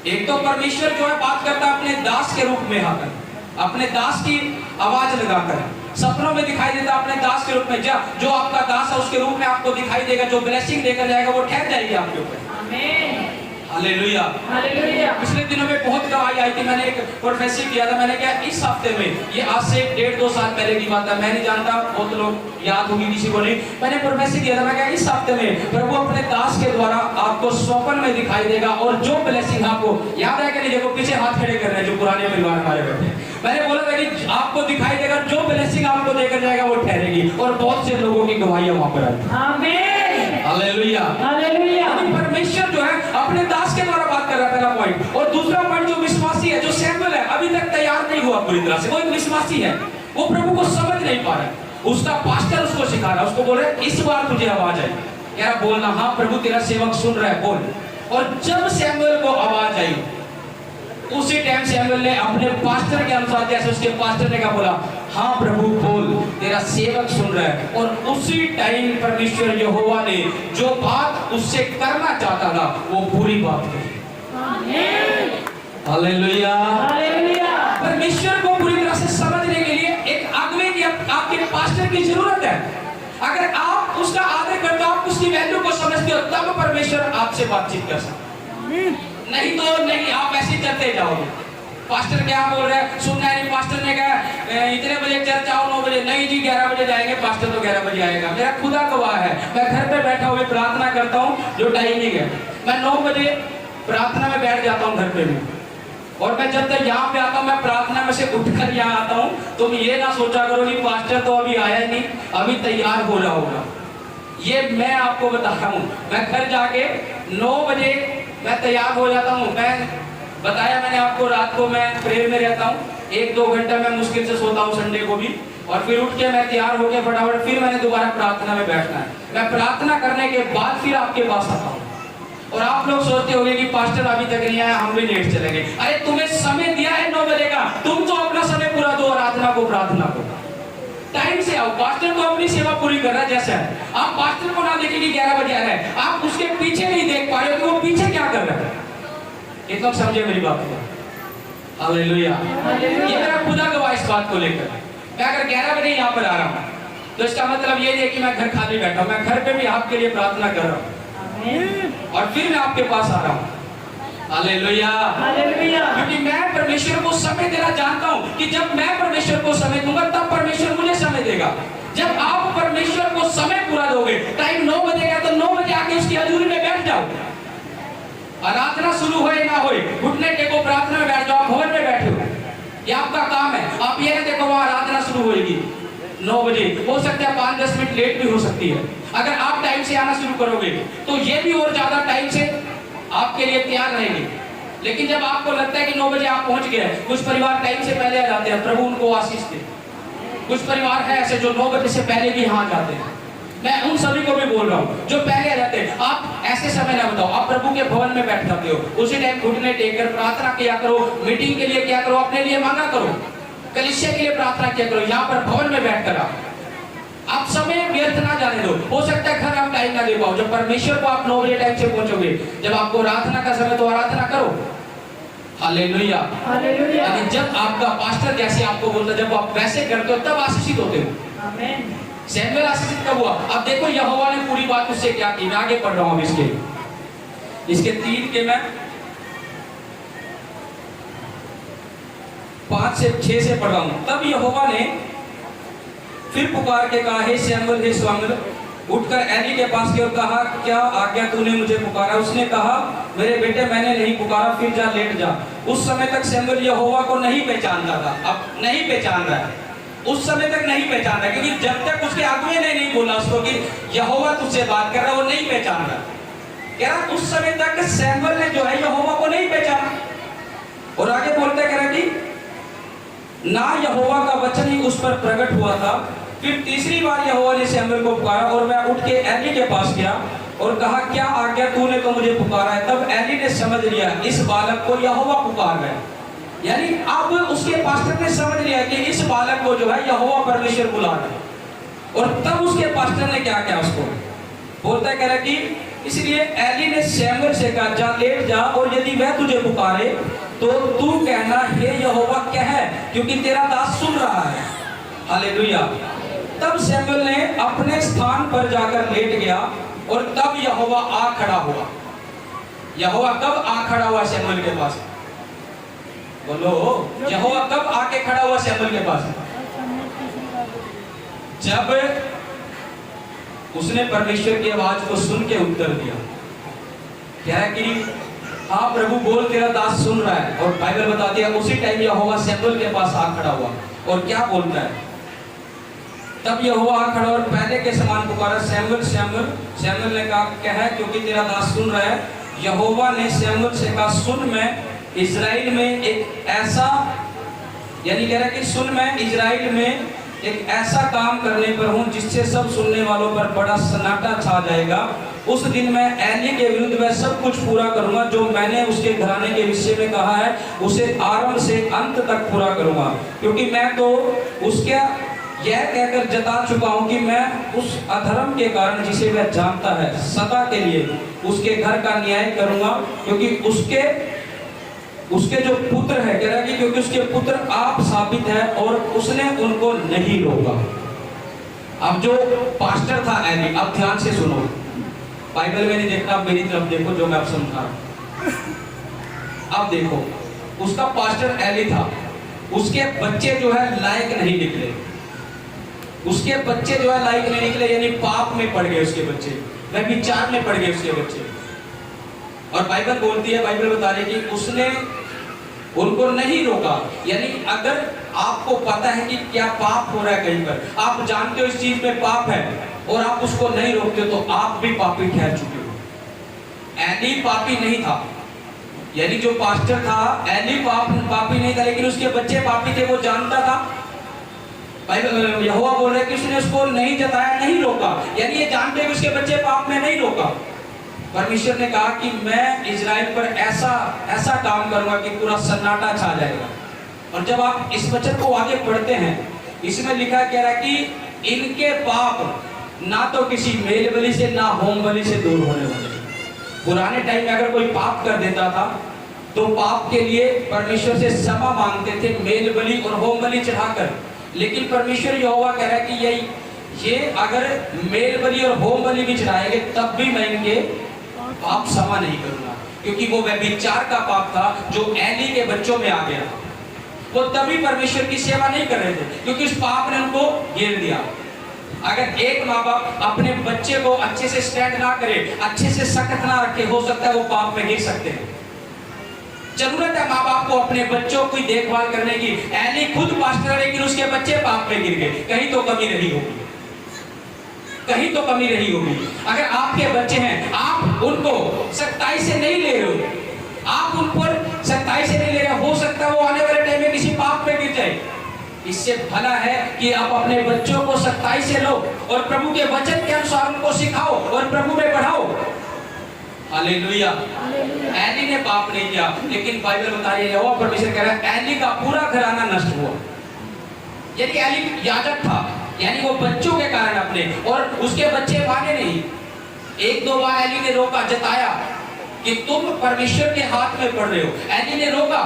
एक तो परमेश्वर जो है बात करता है अपने दास के रूप में आकर, अपने दास की आवाज लगाकर, सपनों में दिखाई देता अपने दास के रूप में। जो आपका दास है उसके रूप में आपको दिखाई देगा, जो ब्लेसिंग देकर जाएगा वो ठहर जाएगी आपके ऊपर। आमीन। हालेलुया। हालेलुया। पिछले दिनों में बहुत गवाही आई थी, मैंने एक प्रोफेसी किया था। मैंने क्या इस हफ्ते में, ये आज से 1.5-2 साल पहले की बात है, मैं नहीं जानता, बहुत लोग याद होगी किसी को नहीं। मैंने प्रोफेसी किया था, मैं क्या इस हफ्ते में प्रभु अपने दास के द्वारा आपको स्वप्न में दिखाई देगा, और जो ब्लेसिंग आपको याद है कि नहीं, देखो पीछे हाथ खड़े कर रहे हैं जो पुराने परिवार हमारे बैठे। मैंने बोला था कि आपको दिखाई देगा, जो ब्लेसिंग आपको देकर जाएगा वो ठहरेगी, और बहुत से लोगों की गवाहियां वहां पर आई। आमीन। हालेलुया। हालेलुया। परमेश्वर जो है अपने दास के द्वारा बात कर रहा है, पहला पॉइंट। और दूसरा पॉइंट, जो विश्वासी है, जो सैमुअल है, अभी तक तैयार नहीं हुआ पूरी तरह से, वो एक विश्वासी है, वो प्रभु को समझ नहीं पा रहा है। उसका पास्टर उसको सिखा रहा है, उसको बोल रहा है इस बार तुझे आवाज आई, कह रहा बोलना हाँ प्रभु तेरा सेवक सुन रहा है, बोल। और जब सैमुअल को आवाज आई, उसी टाइम सैमुअल ने अपने पास्टर के अनुसार, जैसे उसके पास्टर ने कहा, बोला हाँ प्रभु बोल, तेरा सेवक सुन रहा है। और उसी टाइम परमेश्वर यहोवा ने जो बात उससे करना चाहता था वो पूरी बात की। हालेलुया। हालेलुया। परमेश्वर को पूरी तरह से समझने के लिए एक अगुवे की, आपके पास्टर की जरूरत है। अगर आप उसका आदर करते हो, आप उसकी वैल्यू को समझते हो, तब परमेश्वर आपसे बातचीत कर सकता है। नहीं तो नहीं, आप ऐसे चलते जाओगे। पास्टर क्या बोल रहे हैं, सुनना है नहीं। पास्टर ने कहा इतने बजे चर्च आओ, 9 बजे, नहीं जी 11 बजे जाएंगे। पास्टर तो 11 बजे आएगा। मेरा खुदा गवाह है, मैं घर पे बैठा हुआ प्रार्थना करता हूँ, जो टाइमिंग है, मैं 9 बजे प्रार्थना में बैठ जाता हूँ घर पे भी। और मैं जब तक यहाँ पे आता हूँ, मैं प्रार्थना में से उठकर यहाँ आता हूँ। तुम ये ना सोचा करो कि पास्टर तो अभी आया नहीं, अभी तैयार हो रहा होगा। ये मैं आपको बता रहा हूँ, मैं घर जाके 9 बजे मैं तैयार हो जाता हूँ। मैं बताया मैंने आपको, रात को मैं प्रेयर में रहता हूँ, 1-2 घंटा मैं मुश्किल से सोता हूँ संडे को भी। और फिर उठ के मैं तैयार होके फटाफट फिर मैंने दोबारा प्रार्थना में बैठना है। मैं प्रार्थना करने के बाद फिर आपके पास आता हूँ। और आप लोग सोचते होंगे कि पास्टर अभी तक नहीं आया, हम भी लेट चलेंगे। अरे तुम्हें समय दिया है 9 बजे का, तुम तो अपना समय पूरा दो आराधना को, प्रार्थना को। टाइम से आओ। पास्टर तो अपनी सेवा पूरी कर रहा है जैसा है। आप पास्टर को ना देखें कि 11 बजे आ रहा है, आप उसके पीछे नहीं देख पा रहे हो कि वो पीछे क्या कर रहा है। ये तो समझे मेरी बात को। हालेलुया। ये मेरा खुदा गवाह इस बात को लेकर। मैं अगर 11 बजे यहाँ पर आ रहा हूँ तो इसका मतलब ये है कि मैं घर खाली बैठा हूँ, मैं घर पे भी आपके लिए प्रार्थना कर रहा हूँ और फिर मैं आपके पास आ रहा हूँ। हालेलुया। क्योंकि मैं परमेश्वर को समय देना जानता हूँ कि जब मैं परमेश्वर को समय दूंगा तब परमेश्वर मुझे समय देगा। जब आप परमेश्वर को समय पूरा दोगे, टाइम 9 बजे का तो 9 बजे आके उसकी हजूरी में बैठ जाओ। आराधना शुरू होए ना होए, घुटने टेको, प्रार्थना में बैठ जाओ, भवन में बैठे हो, ये आपका काम है। आप ये ना देखो वहां आराधना शुरू होगी 9 बजे, हो सकता है 5-10 मिनट लेट भी हो सकती है। अगर आप टाइम से आना शुरू करोगे तो ये भी और ज्यादा टाइम से आपके लिए तैयार रहेंगे। लेकिन जब आपको लगता है कि 9 बजे आप पहुंच गए, कुछ परिवार टाइम से पहले आ जाते हैं, प्रभु उनको आशीष दे। कुछ परिवार है ऐसे जो 9 बजे से पहले भी यहाँ जाते हैं। मैं उन सभी को भी बोल रहा हूँ जो पहले आ जाते हैं। आप ऐसे समय ना बताओ, आप प्रभु के भवन में बैठ जाते हो, उसी टाइम घुटने टेक कर प्रार्थना किया करो, मीटिंग के लिए क्या करो, अपने लिए मांगा करो, कलीसिया के लिए प्रार्थना किया करो। यहाँ पर भवन में बैठ कर आप समय व्यर्थ ना जाने दो। हो सकता है घर आप टाइम ना दे पाओ, जब परमेश्वर को आप 9 बजे टाइम से पहुंचोगे, जब आपको आराधना का समय तो आराधना करो। हालेलुया। यानी जब आपका पास्टर जैसे आपको बोलता, जब आप वैसे करते हो तब आशीषित होते हो। आमीन। सैमुएल आशीषित कब हुआ? अब देखो यहोवा ने पूरी बात उससे क्या की। मैं आगे पढ़ रहा हूँ इसके 3 के मैं 5 से 6 से पढ़ रहा हूँ। तब यहोवा ने फिर पुकार के कहा, हे सैमुएल, हे सैमुएल। उठकर एली के पास गया और कहा, क्या आज्ञा तूने मुझे पुकारा? उसने कहा, मेरे बेटे मैंने नहीं पुकारा, फिर जा लेट जा। उस समय तक सैमुएल यहोवा को नहीं पहचानता था। अब नहीं पहचान रहा है, उस समय तक नहीं पहचान रहा, क्योंकि जब तक उसके अगुए ने नहीं बोला उसको कि यहोवा तुझसे बात कर रहा है, वो नहीं पहचान रहा। क्या उस समय तक सैमुएल ने जो है यहोवा को नहीं पहचाना। और आगे बोलते कह रहा कि ना यहोवा का वचन ही उस पर प्रकट हुआ था। फिर तीसरी बार यहोवा ने सैमुएल को पुकारा और मैं उठ के एली के पास गया और कहा, क्या आज्ञा तूने तो मुझे पुकारा है? तब एली ने समझ लिया इस बालक को यहोवा पुकार रहा है। यानी अब उसके पास्टर ने समझ लिया कि इस बालक को जो है यहोवा परमेश्वर बुला रहा है। और तब उसके पास्टर ने क्या किया, उसको बोलता कह रहा कि इसलिए एली ने सैमुएल से कहा, जा लेट जा और यदि वह तुझे पुकारे तो तू कहना, हे यहोवा कह, क्योंकि तेरा दास सुन रहा है। हालेलुया। तब सैमुएल ने अपने स्थान पर जाकर लेट गया और तब यहोवा आ खड़ा हुआ। यहोवा कब आ खड़ा हुआ सैमुएल के पास? बोलो, यहोवा कब आके खड़ा हुआ सैमुएल के पास? जब उसने परमेश्वर की आवाज को सुन के उत्तर दिया। क्या है कि हाँ प्रभु बोल, तेरा दास सुन रहा है। और बाइबल बताती है उसी टाइम यहोवा सैमुएल के पास आ खड़ा हुआ और क्या बोलता है? तब यहोवा आ खड़ा और पहले के समान पुकारा, सैमुएल सैमुएल। सैमुएल ने कहा, कह, क्योंकि तेरा दास सुन रहा है। यहोवा ने सैमुएल से कहा, सुन, मैं इजराइल में एक ऐसा, यानी कह रहा है कि सुन, मैं इजराइल में एक ऐसा काम करने पर हूँ जिससे सब सुनने वालों पर बड़ा सन्नाटा छा जाएगा। उस दिन मैं एली के विरुद्ध वह सब कुछ पूरा करूंगा जो मैंने उसके घराने के विषय में कहा है, उसे आरंभ से अंत तक पूरा करूंगा। क्योंकि मैं तो उसके यह कहकर जता चुका हूं कि मैं उस अधर्म के कारण जिसे वह जानता है सदा के लिए उसके घर का न्याय करूंगा। क्योंकि उसके जो पुत्र है, कह रहा है कि क्योंकि उसके पुत्र आप साबित है और उसने उनको नहीं रोका। अब जो पास्टर था एली, अब ध्यान से सुनो, बाइबल में नहीं देखना, मेरी तरफ देखो जो मैं अब समझा रहा हूं। अब देखो, उसका पास्टर एली था, उसके बच्चे जो है लायक नहीं निकले। उसके बच्चे जो है लायक नहीं निकले, यानी पाप में पड़ गए उसके बच्चे, वह विचार में पड़ गए उसके बच्चे। और बाइबल बोलती है, बाइबल बता रही है कि उसने उनको नहीं रोका। यानी अगर आपको पता है कि क्या पाप हो रहा है कहीं पर, आप जानते हो इस चीज में पाप है और आप उसको नहीं रोकते हो, तो आप भी पापी ठहर चुके हो। एली पापी नहीं था, यानी जो पास्टर था एली पापी नहीं था, लेकिन उसके बच्चे पापी थे, वो जानता था। बाइबल यहोवा बोल रहा है कि उसने उसको नहीं जताया, नहीं रोका, यानी ये जानते कि उसके बच्चे पाप में नहीं रोका। परमेश्वर ने कहा कि मैं इजराइल पर ऐसा ऐसा काम करूंगा कि पूरा सन्नाटा छा जाएगा। और जब आप इस वचन को आगे पढ़ते हैं, इसमें लिखा कह रहा है कि इनके पाप ना तो किसी मेल बलि से ना होम बलि से दूर होने वाले। पुराने टाइम में अगर कोई पाप कर देता था तो पाप के लिए परमेश्वर से क्षमा मांगते थे मेल बलि और होम बलि चढ़ाकर। लेकिन परमेश्वर यहोवा कह रहा है कि ये अगर मेल बलि और होम बलि भी चढ़ाएंगे तब भी मैं इनके पाप क्षमा नहीं करूंगा, क्योंकि वो व्यभिचार का पाप था जो एली के बच्चों में आ गया। वो तभी परमेश्वर की सेवा नहीं कर रहे थे क्योंकि उस पाप ने उनको घेर दिया। अगर एक माँ बाप अपने बच्चे को अच्छे से स्टैंड ना करे, अच्छे से सख्त ना रखे, हो सकता है वो पाप में गिर सकते हैं। जरूरत है माँ बाप को अपने बच्चों की देखभाल करने की। एली खुद पास्टर है लेकिन उसके बच्चे पाप में गिर गए। कहीं तो कमी रही होगी, कहीं तो कमी रही होगी। अगर आपके बच्चे हैं, आप उनको सख्ताई से नहीं ले रहे हो, आप उन पर सख्ताई से नहीं ले रहे, हो सकता है वो आने वाले टाइम में किसी पाप में गिर जाए। इससे भला है कि आप अपने बच्चों को सख्ताई से लो और प्रभु के वचन के अनुसार उनको सिखाओ और प्रभु में बढ़ाओ। हालेलुया। एली ने पाप नहीं किया, लेकिन बाइबल बता रही है, यहोवा परमेश्वर कह रहा है एली का पूरा घराना नष्ट हुआ। यदि एली याजक था, यानी वो बच्चों के कारण अपने, और उसके बच्चे माने नहीं। एक दो बार एली ने रोका, जताया कि तुम परमेश्वर के हाथ में पढ़ रहे हो। एली ने रोका।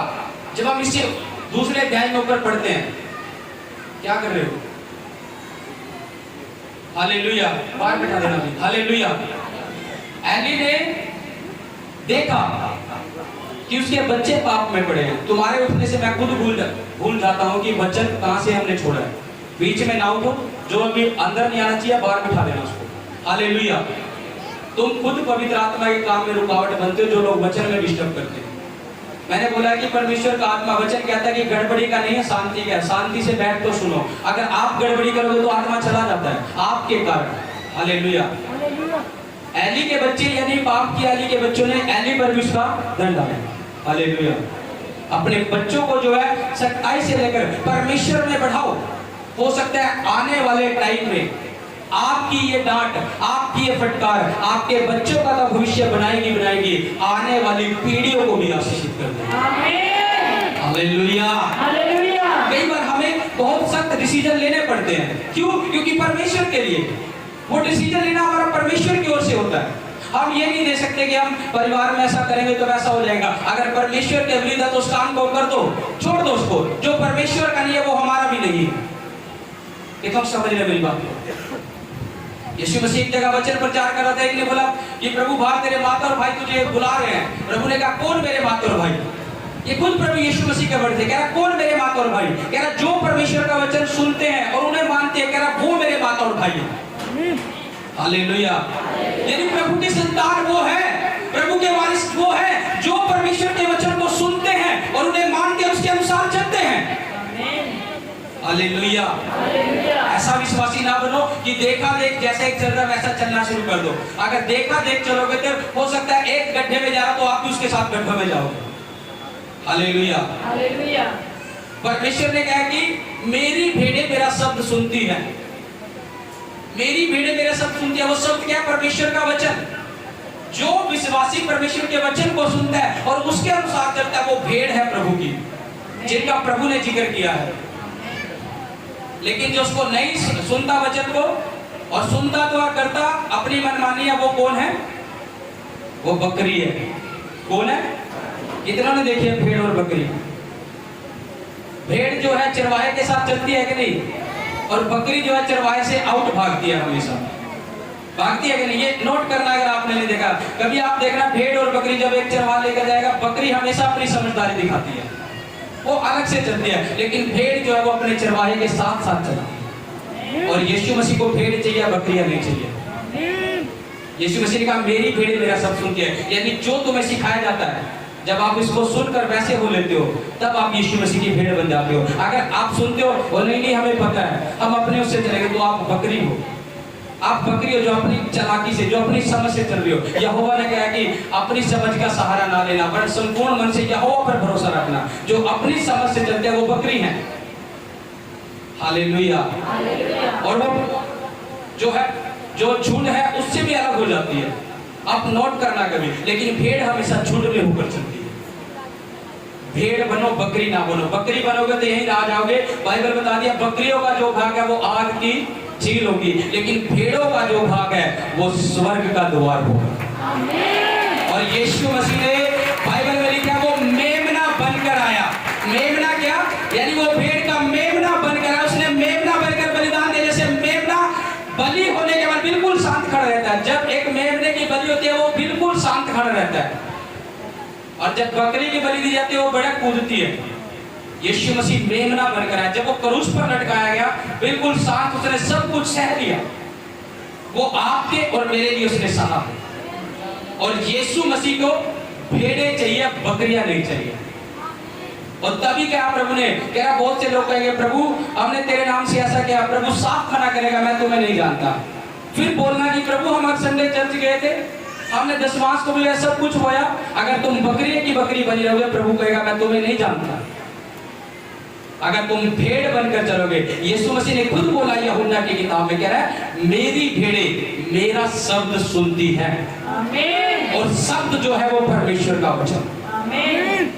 जब हम इसे दूसरे अध्याय में ऊपर पढ़ते हैं, क्या कर रहे हो? हालेलुया। बाहर बैठा देना भी। हालेलुया। एली ने देखा कि उसके बच्चे पाप में पड़े हैं। तुम्हारे उठने से मैं खुद भूल जाता हूं कि वचन कहां से हमने छोड़ा है। बीच में ना उठो, जो अभी अंदर नहीं आना चाहिए बाहर बिठा देना उसको। हालेलुया। तुम खुद पवित्र आत्मा के काम में रुकावट बनते हो, जो लोग वचन में डिस्टर्ब करते हैं। मैंने बोला कि परमेश्वर का आत्मा वचन कहता है कि गड़बड़ी का नहीं है, शांति का है। शांति से बैठ तो सुनो। अगर आप गड़बड़ी करोगे तो आत्मा चला जाता है आपके कारण। हालेलुया। एली के बच्चे यानी पाप की एली के बच्चों ने एली पर भी उसका दंड डाला। हालेलुया। अपने बच्चों को जो है सच्चाई से लेकर परमेश्वर में बढ़ाओ। हो सकता है आने वाले टाइम में आपकी ये डांट, आपकी ये फटकार आपके बच्चों का तो भविष्य बनाएगी, आने वाली पीढ़ियों को भी आशीषित कर देगी। आमीन। हालेलुया। हालेलुया। कई बार हमें बहुत सख्त डिसीजन लेने पड़ते हैं। क्यों? क्योंकि परमेश्वर के लिए। वो डिसीजन लेना हमारा परमेश्वर की ओर से होता है। हम ये नहीं दे सकते कि हम परिवार में ऐसा करेंगे तो वैसा हो जाएगा। अगर परमेश्वर के विरुद्ध है तो उस काम को कर दो, छोड़ दो उसको। जो परमेश्वर का नहीं है वो हमारा भी नहीं है। देखो समझ रहे मेरी बात को। यीशु मसीह एक जगह वचन प्रचार कर रहा था। एक ने बोला कि प्रभु बाहर तेरे माता और भाई तुझे बुला रहे हैं। प्रभु ने कहा कौन मेरे माता और भाई? ये खुद प्रभु यीशु मसीह के वर्ड थे। कह रहा कौन मेरे माता और भाई? कह रहा जो परमेश्वर का वचन सुनते हैं और उन्हें मानते हैं। कह रहा वो मेरे माता और भाई हैं। हालेलुया। यदि प्रभु की संतान वो है, प्रभु के वारिस वो है जो परमेश्वर के वचन को सुनते हैं और उन्हें मान के उसके अनुसार चलते हैं। हालेलुया। ऐसा विश्वासी ना बनो कि देखा देख जैसे एक चल रहा वैसा चलना शुरू कर दो। अगर देखा देख चलोगे तो हो सकता है एक गड्ढे में जा रहा तो आप भी उसके साथ गड्ढे में जाओगे। हालेलुया। हालेलुया। परमेश्वर ने कहा कि मेरी भेड़ें मेरा शब्द सुनती है। मेरी भेड़ें मेरा शब्द सुनती है। वो शब्द क्या? परमेश्वर का वचन। जो विश्वासी परमेश्वर के वचन को सुनता है और उसके अनुसार चलता है वो भेड़ है प्रभु की, जिनका प्रभु ने जिक्र किया है। लेकिन जो उसको नहीं सुनता वचन को, और सुनता तो करता अपनी मनमानी है, वो कौन है? वो बकरी है। कौन है? कितनों ने देखी है भेड़ और बकरी? भेड़ जो है चरवाहे के साथ चलती है कि नहीं, और बकरी जो है चरवाहे से आउट भागती है, हमेशा भागती है कि नहीं। ये नोट करना अगर आपने नहीं देखा कभी, आप देखना भेड़ और बकरी जब एक चरवाहा लेकर जाएगा, बकरी हमेशा अपनी समझदारी दिखाती है, वो अलग से चलती है। लेकिन भेड़ जो है वो अपने चरवाहे के साथ साथ चलती है। और यीशु मसीह को भेड़ चाहिए, बकरियां नहीं चाहिए। यीशु मसीह ने कहा मेरी भेड़ मेरा सब सुनती है। यानी जो तुम्हें सिखाया जाता है, जब आप इसको सुनकर वैसे हो लेते हो तब आप यीशु मसीह की भेड़ बन जाते हो। अगर आप सुनते हो वो नहीं हमें पता है, हम अपने उससे चलेंगे, तो आप बकरी हो। आप बकरी हो जो अपनी चालाकी से, जो अपनी समझ से चल रही हो। यहोवा ने कहा कि अपनी समझ का सहारा ना लेना, पर संपूर्ण मन से यहोवा पर भरोसा रखना। जो अपनी समझ से चलते हैं वो बकरी हैं। हालेलुया। और वो जो है, जो झुंड है उससे भी अलग हो जाती है। आप नोट करना कभी, लेकिन भेड़ हमेशा झुंड में होकर चलती है। भेड़ बनो, बकरी ना बनो। बकरी बनोगे तो यहीं रह जाओगे। बाइबल बता दिया बकरियों का जो भाग है वो आग की झील होगी, लेकिन भेड़ों का जो भाग है वो स्वर्ग का द्वार होगा। और यीशु मसीह ने बाइबल में लिखा वो मेमना बनकर आया। मेमना क्या? यानी वो भेड़ का मेमना बनकर आया। उसने मेमना बनकर बलिदान दिया। जैसे मेमना बलि होने के बाद बिल्कुल शांत खड़ा रहता है, जब एक मेमने की बलि होती है वो बिल्कुल शांत खड़ा रहता है, और जब बकरी की बलि दी जाती है वो बड़ा कूदती है। यीशु मसीह मेमना बनकर आया। जब वो क्रूस पर लटकाया गया बिल्कुल शांत, उसने सब कुछ सह लिया। वो आपके और मेरे लिए उसने सहा। और यीशु मसीह को भेड़ें चाहिए, बकरियां नहीं चाहिए। और तभी क्या प्रभु ने कहा, बहुत से लोग कहेंगे प्रभु हमने तेरे नाम से ऐसा किया, प्रभु साफ मना करेगा मैं तुम्हें नहीं जानता। फिर बोलना कि प्रभु हम आज संडे चर्च गए थे, हमने दशमांश को मिला, सब कुछ होया, अगर तुम बकरी की बकरी बनी रहोगे प्रभु कहेगा मैं तुम्हें नहीं जानता। अगर तुम भेड़ बनकर चलोगे, यीशु मसीह ने खुद बोला यूहन्ना की किताब में, कह रहा है मेरी भेड़ें मेरा शब्द सुनती है। और शब्द जो है वो परमेश्वर का वचन।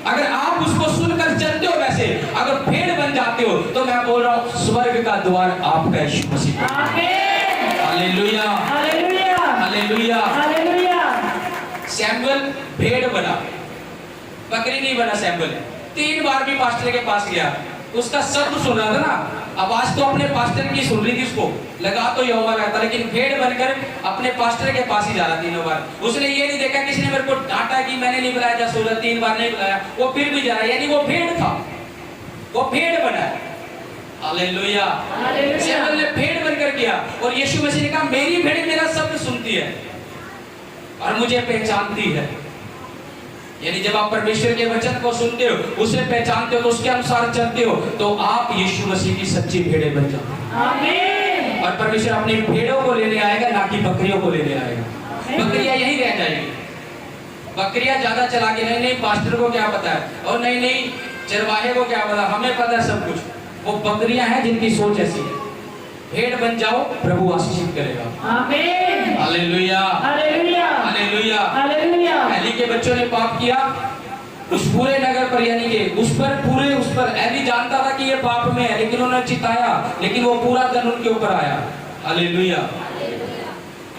अगर आप उसको सुनकर चलते हो, वैसे अगर भेड़ बन जाते हो, तो मैं बोल रहा हूँ स्वर्ग का द्वार आपका Yeshu Masih. Hallelujah, hallelujah, hallelujah, hallelujah. Samuel भेड़ बना, बकरी नहीं बना। सैमुअल 3 बार भी पास्टर के पास गया, उसका शब्द सुन रहा था ना, आवाज तो अपने पास्टर की सुन रही थी, उसको लगा तो यहोवा रहता, लेकिन भेड़ बनकर अपने पास्टर के पास ही जा रहा 3 बार। उसने ये नहीं देखा किसी ने मेरे को डांटा कि मैंने नहीं बुलाया, जब 3 बार नहीं बुलाया, वो फिर भी जा रहा है। यानी वो भेड़ था, वो भेड़ बना। हालेलुया, सैमुअल ने भेड़ बनकर किया। और यीशु मसीह ने कहा मेरी भेड़ मेरा शब्द सुनती है और मुझे पहचानती है। यानी जब आप परमेश्वर के वचन को सुनते हो, उसे पहचानते हो, तो उसके अनुसार चलते हो, तो आप यीशु मसीह की सच्ची भेड़ें बन जाते हो। आमीन। और परमेश्वर अपनी भेड़ों को लेने आएगा, ना कि बकरियों को लेने आएगा। बकरियां यहीं रह जाएंगी। बकरियां ज्यादा चला के नहीं पास्टर को क्या पता है, और नहीं चरवाहे को क्या पता, हमें पता है सब कुछ। वो बकरियां हैं जिनकी सोच ऐसी है। भेड़ बन जाओ, प्रभु आशीषित करेगा। आमीन। Hallelujah, hallelujah, hallelujah, hallelujah. Eli के बच्चों ने पाप किया, उस पूरे नगर पर, यानी कि उस पर एली जानता था कि ये पाप में है, लेकिन उन्होंने चिताया, लेकिन वो पूरा धन उनके ऊपर आया। हालेलुया।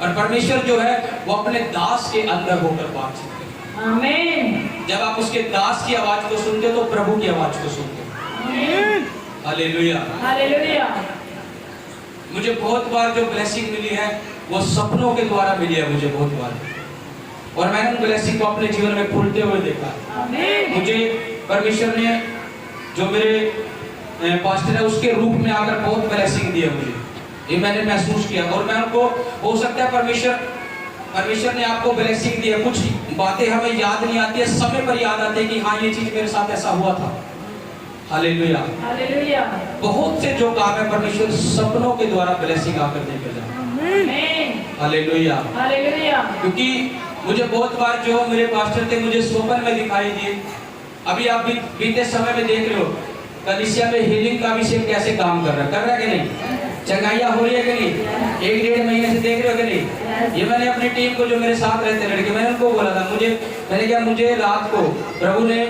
और परमेश्वर जो है वो अपने दास के अंदर होकर बातचीत करता है। आमीन। जब आप उसके दास की आवाज को सुनते हो, तो प्रभु की आवाज को सुनते हो। आमीन। Hallelujah, hallelujah. मुझे बहुत बार जो ब्लेसिंग मिली है वो सपनों के द्वारा मिली है मुझे बहुत बार, और मैंने उन ब्लेसिंग को अपने जीवन में फूलते हुए देखा। मुझे परमेश्वर ने जो मेरे पास्टर है उसके रूप में आकर बहुत ब्लेसिंग दी है मुझे, ये मैंने महसूस किया। और मैं उनको, हो सकता है परमेश्वर ने आपको ब्लेसिंग दी है, कुछ बातें हमें याद नहीं आती है, समय पर याद आती है कि हाँ ये चीज मेरे साथ ऐसा हुआ था। Hallelujah, hallelujah. बहुत से जो काम है परमेश्वर सपनों के द्वारा ब्लेसिंग आकर देकर जाता है। Hallelujah, hallelujah. क्योंकि मुझे बहुत बार जो मेरे पास्टर थे मुझे स्वप्न में दिखाई दिए। अभी आप बीते समय में देख लो कलीसिया में हीलिंग का विषय कैसे काम कर रहा है कि नहीं, चंगाइयाँ हो रही है कि नहीं, 1-1.5 महीने से देख रहे हो कि नहीं। ये मैंने अपनी टीम को, जो मेरे साथ रहते लड़के, मैंने उनको बोला था, मुझे रात को प्रभु ने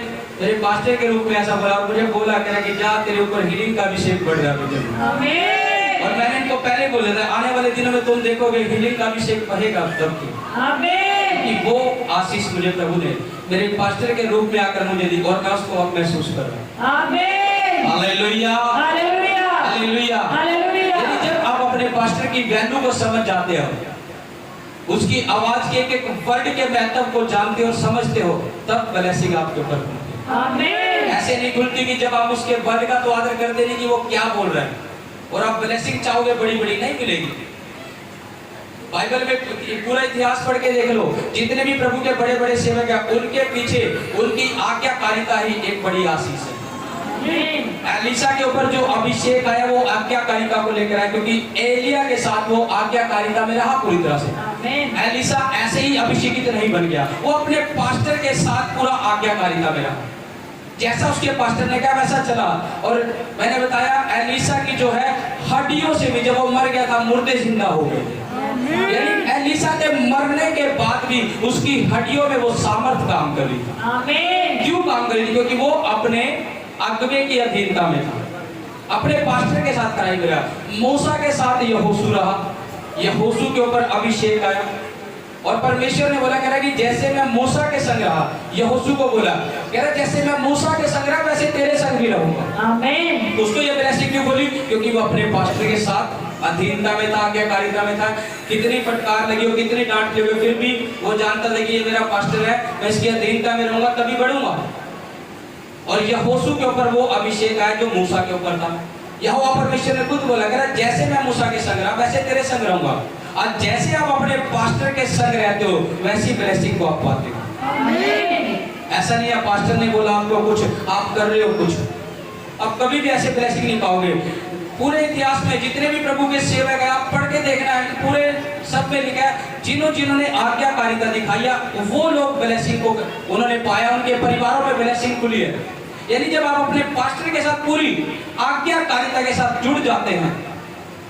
मेरे पास्टर के रूप में ऐसा बोला, और मुझे बोला कि जा तेरे ऊपर हीलिंग का अभिषेक बढ़ रहा है। आमीन। और मैंने इनको पहले बोला था आने वाले दिनों में तुम देखोगे हीलिंग का अभिषेक बढ़ेगा तब की। आमीन। कि वो आशीष मुझे प्रभु ने मेरे पास्टर के रूप में आकर मुझे दी, और मैं उसको अब महसूस कर रहा हूँ। आमीन। Hallelujah, hallelujah, hallelujah, hallelujah. यदि जब आप अपने पास्टर की वैल्यू को समझ जाते हो, उसकी आवाज के एक वर्ड के महत्व को जानते हो और समझते हो, तब ब्लेसिंग आपके ऊपर खुलती है। आमीन। ऐसे नहीं खुलती कि जब आप उसके वर्ड का तो आदर करते नहीं कि वो क्या बोल रहा है, और आप ब्लेसिंग चाहोगे बड़ी बड़ी, नहीं मिलेगी। बाइबल में पूरा इतिहास पढ़ के देख लो, जितने भी प्रभु के बड़े बड़े सेवक हैं, उनके पीछे उनकी आज्ञाकारिता ही एक बड़ी आशीष है। एलीशा के ऊपर जो अभिषेक आया वो आज्ञाकारिता को लेकर आया, क्योंकि एलिया के साथ वो आज्ञाकारिता में रहा पूरी तरह से। एलीशा ऐसे ही अभिषेकित नहीं बन गया, वो अपने पास्टर के साथ पूरा आज्ञाकारिता में रहा। जैसा उसके पास्टर ने कहा वैसा चला। और मैंने बताया एलीशा की जो है हड्डियों से भी, जब वो मर गया था, मुर्दे जिंदा हो गए थे। यानी एलीशा के मरने के बाद भी उसकी हड्डियों में वो सामर्थ काम कर रही थी। आमीन। क्यों काम कर रही थी? क्योंकि वो अपने अगुवे की अधीनता में था, अपने पास्टर के साथ खड़ा रहा। मूसा के साथ यहोशू रहा, यहोशू के ऊपर अभिषेक आया और परमेश्वर ने बोला, कह रहा कि जैसे मैं मूसा के संग रहा, यहोशू को बोला, कह रहा जैसे मैं मूसा के संग रहा वैसे तेरे संग भी रहूंगा। आमीन। उसको ये ब्लेसिंग क्यों बोली? क्योंकि वो अपने पास्टर के साथ अधीनता में था, आज्ञाकारिता में था। कितनी फटकार लगी हो, कितनी डांट लगी हो, फिर भी वो जानता था कि ये मेरा पास्टर है, मैं इसकी अधीनता में रहूंगा तभी बढ़ूंगा। और यहोशू के ऊपर वो अभिषेक आया जो मूसा के ऊपर था। यहोवा परमेश्वर ने खुद बोला, कह रहा जैसे मैं मूसा के संग रहा वैसे तेरे संग रहूंगा। आज जैसे आप अपने पास्टर के संग रहते हो वैसी ब्लेसिंग को आप पाते हो। आमीन। ऐसा नहीं है पास्टर ने बोला आपको कुछ, आप कर रहे हो कुछ, आप कभी भी ऐसे ब्लेसिंग नहीं पाओगे। पूरे इतिहास में जितने भी प्रभु के सेवक हैं, आप पढ़ के देखना है, पूरे सब में लिखा है जिन्होंने आज्ञाकारिता दिखाई है वो लोग ब्लेसिंग को उन्होंने पाया, उनके परिवारों में ब्लेसिंग खुली है। यानी जब आप अपने पास्टर के साथ पूरी आज्ञाकारिता के साथ जुड़ जाते हैं,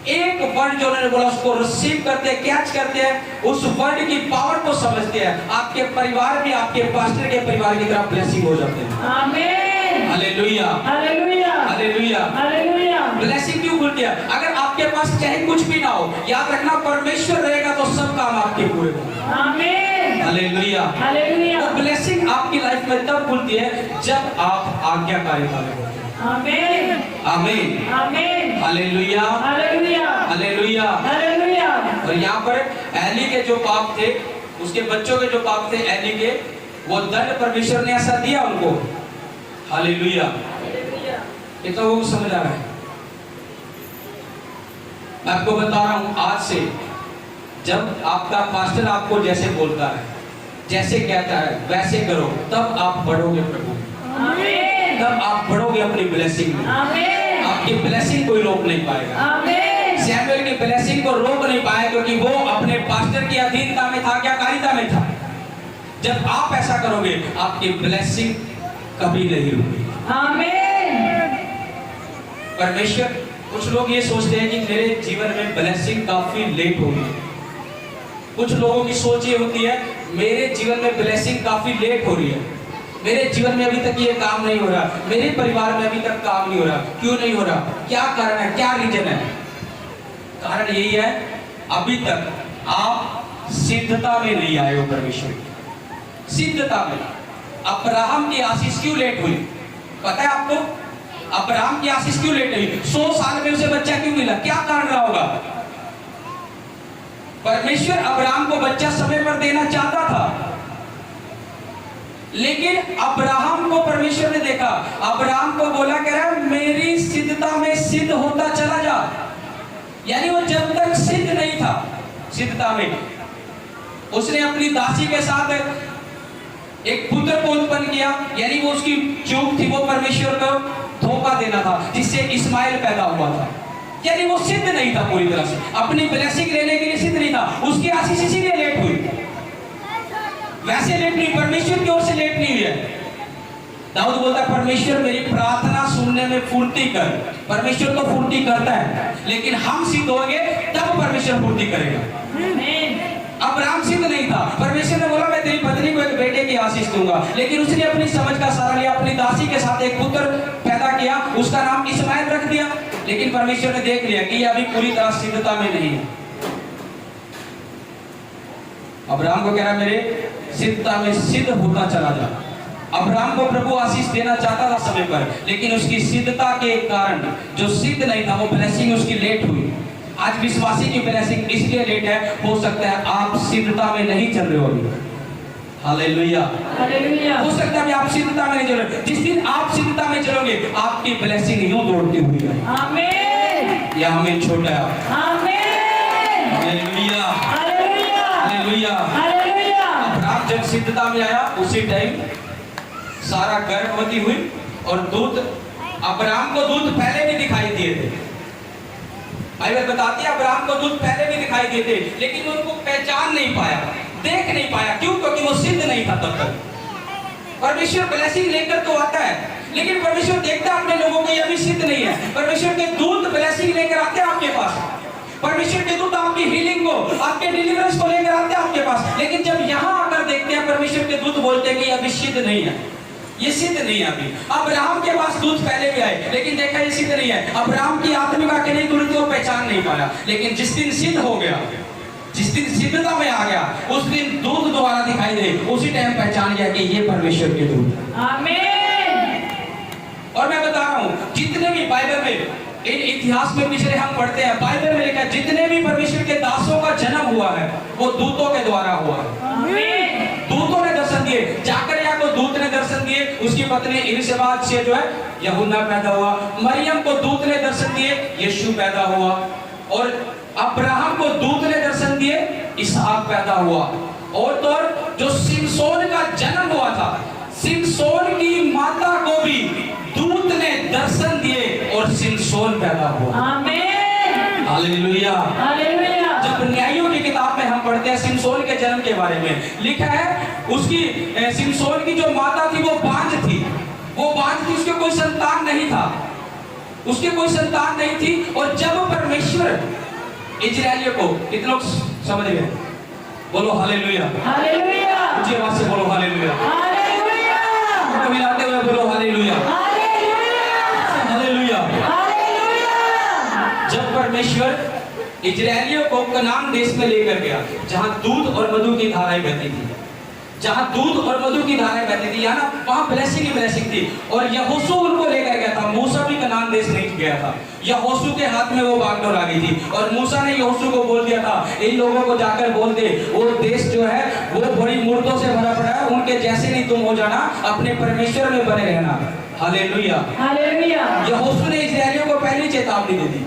एक वर्ड जो उन्होंने बोला उसको रिसीव करते हैं, कैच करते हैं, उस वर्ड की पावर को समझते हैं, आपके परिवार भी आपके पास्टर के परिवार की तरह ब्लेसिंग हो जाते हैं। आमीन। Hallelujah, hallelujah, hallelujah, hallelujah. Blessing क्यों खुलती है? अगर आपके पास चाहे कुछ भी ना हो, याद रखना परमेश्वर रहेगा तो सब काम आपके पूरे होंगे। आमीन। Hallelujah, hallelujah. वो ब्लेसिंग आपकी लाइफ में तब खुलती है जब आप आज्ञाकारिता में होते हैं। आमीन। आमीन, आमीन। Hallelujah, hallelujah, hallelujah. हालेलुया। और यहाँ पर एली के जो पाप थे, उसके बच्चों के जो पाप थे एली के, वो दंड परमेश्वर ने ऐसा दिया उनको। हालेलुया, ये तो वो समझ आ रहा है। मैं आपको बता रहा हूं आज से, जब आपका पास्टर आपको जैसे बोलता है, जैसे कहता है वैसे करो, तब आप बढ़ोगे प्रभु, आमीन। तब आप बढ़ोगे अपनी ब्लेसिंग में। आमीन। आपकी ब्लेसिंग कोई रोक नहीं पाएगा। आमीन। सैमुएल की ब्लेसिंग को रोक नहीं पाया क्योंकि वो अपने पास्टर की अधीनता में था, आज्ञाकारिता में था। जब आप ऐसा करोगे आपकी ब्लेसिंग कभी नहीं रुकेगी। आमीन। परमेश्वर, कुछ लोग ये सोचते हैं कि मेरे जीवन में ब्लेसिंग काफी लेट होगी। कुछ लोगों की सोच ये होती है मेरे जीवन में ब्लेसिंग काफी लेट हो रही है, मेरे जीवन में अभी तक ये काम नहीं हो रहा, मेरे परिवार में अभी तक काम नहीं हो रहा। क्यों नहीं हो रहा? क्या कारण है, क्या रीजन है? कारण यही है अभी तक आप सिद्धता में नहीं आए हो परमेश्वर की सिद्धता में। अब्राहम की आशीष क्यों लेट हुई पता है आपको? अब्राहम की आशीष क्यों लेट हुई? 100 साल में उसे बच्चा क्यों मिला? क्या कारण रहा होगा? परमेश्वर अब्राहम को बच्चा समय पर देना चाहता था, लेकिन अब्राहम को परमेश्वर ने देखा, अब्राहम को बोला, कह रहा है मेरी सिद्धता में सिद्ध होता चला जा। यानी वो जब तक सिद्ध नहीं था सिद्धता में, उसने अपनी दासी के साथ एक पुत्र को उत्पन्न किया। यानी वो उसकी चूक थी, वो परमेश्वर को धोखा देना था, जिससे इस्माइल पैदा हुआ था। यानी वो सिद्ध नहीं था पूरी तरह से, अपनी ब्लेसिंग लेने के लिए सिद्ध नहीं था। उसकी आशीष इसीलिए लेट हुई, वैसे लेट नहीं, परमेश्वर की ओर से लेट नहीं हुई है। दाऊद बोलता है परमेश्वर मेरी प्रार्थना सुनने में फुर्ती कर। परमेश्वर तो फुर्ती करता है, लेकिन हम सिद्ध होंगे तब परमेश्वर फुर्ती करेगा। अब्राहम सिद्ध नहीं था, परमेश्वर ने बोला मैं तेरी पत्नी को एक बेटे की आशीष दूंगा, लेकिन उसने अपनी समझ का सहारा लिया, अपनी दासी के साथ एक पुत्र पैदा किया, उसका नाम इस्माइल रख दिया। लेकिन परमेश्वर ने देख लिया कि ये अभी पूरी तरह सिद्धता में नहीं है। अब्राहम को कह रहा मेरे सिद्धता में सिद्ध होता चला जा। अब्राहम को प्रभु आशीष देना चाहता था समय पर, लेकिन उसकी सिद्धता के कारण जो सिद्ध नहीं था, वो ब्लेसिंग उसकी लेट हुई। आज विश्वासी की ब्लेसिंग इसलिए लेट है, हो सकता है आप सिद्धता में नहीं चल रहे हो अभी। Hallelujah, hallelujah. हो सकता है आप सिद्धता में नहीं चल रहे। जिस दिन आप सिद्धता में चलोगे आपकी ब्लेसिंग यूं दौड़ती हुई है। आमीन। या हमें छोटा है। आमीन। Hallelujah, hallelujah. Hallelujah. Hallelujah. Abraham जब सिद्धता में आया उसी टाइम सारा गर्भवती हुई, और दूत, अब्राहम को दूत पहले भी दिखाई दिए थे। बाइबल बताती है अब्राहम को दूत पहले भी दिखाई दिए थे, लेकिन उनको पहचान नहीं पाया, देख नहीं पाया। क्यों? क्योंकि वो सिद्ध नहीं था तब तक। परमेश्वर ब्लेसिंग लेकर तो आता है, लेकिन परमेश्वर देखता है अपने लोगों को ये अभी सिद्ध नहीं है। परमेश्वर के दूत ब्लेसिंग लेकर आते हैं आपके पास, परमेश्वर के दूत आपकी हीलिंग को, आपके डिलीवरेंस को लेकर आते हैं आपके पास, लेकिन जब यहाँ परमेश्वर के दूत बोलते हैं कि अभी सिद्ध नहीं है, ये सिद्ध नहीं है अभी। अब्राहम के पास दूत पहले भी आए, लेकिन देखा ये सिद्ध नहीं है। अब्राहम की आत्मिक आंखें नहीं खुली तो पहचान नहीं पाया, लेकिन जिस दिन सिद्ध हो गया, जिस दिन सिद्धता में आ गया, उस दिन दूत दोबारा दिखाई दे, उसी टाइम पहचान गया कि ये परमेश्वर के दूत। आमीन। और मैं बता रहा हूं, जितने भी बाइबल में, इन इतिहास में पिछले हम पढ़ते हैं, बाइबल में लिखा है जितने भी परमेश्वर के दासों का जन्म हुआ है वो दूतों के द्वारा हुआ है। आमीन। दूतों ने दर्शन दिए, जाकरिया को दूत ने दर्शन दिए, उसकी पत्नी इलिशबा से जो है यूहन्ना पैदा हुआ। मरियम को दूत ने दर्शन दिए, यीशु पैदा हुआ। और अब्राहम को दूत ने दर्शन दिए, इसहाक पैदा हुआ। और तो और जो सिमसोन का जन्म हुआ था, सिमसोन की माता को भी दूत ने दर्शन दिए और सिमसोन पैदा हुआ। आमीन। हालेलुया। हालेलुया। जब न्यायों की किताब में हम पढ़ते हैं सिमसोन के जन्म के बारे में, लिखा है उसकी सिमसोन की जो माता थी वो बांझ थी, वो बांझ थी, उसके कोई संतान नहीं था, उसके कोई संतान नहीं थी। और जब परमेश्वर इजरायलियों को, कितने लोग समझ गए? बोलो हालेलुया। हालेलुया। ऊंची आवाज से बोलो हालेलुया। हालेलुया। मिलाते हुए बोलो हालेलुया। हालेलुया। हालेलुया। जब परमेश्वर इजरायलियों को कनान देश में लेकर गया, जहां दूध और मधु की धाराएं बहती थी, जहां दूध और मधु की धाराएं बहती थी, याना वहां ब्लेसिंग ही ब्लेसिंग थी। और यहोशू उनको लेकर गया था, मूसा भी कनान देश नहीं गया था, यहोशू के हाथ में वो बागडोर आ गई थी। और मूसा ने यहोशू को बोल दिया था, इन लोगों को जाकर बोल दे वो देश जो है वो बड़ी मूर्तों से भरा पड़ा है, उनके जैसे नहीं तुम हो जाना, अपने परमेश्वर में बने रहना। हालेलुया। हालेलुया। यहोशू ने इजरायलियों को पहली चेतावनी दे दी,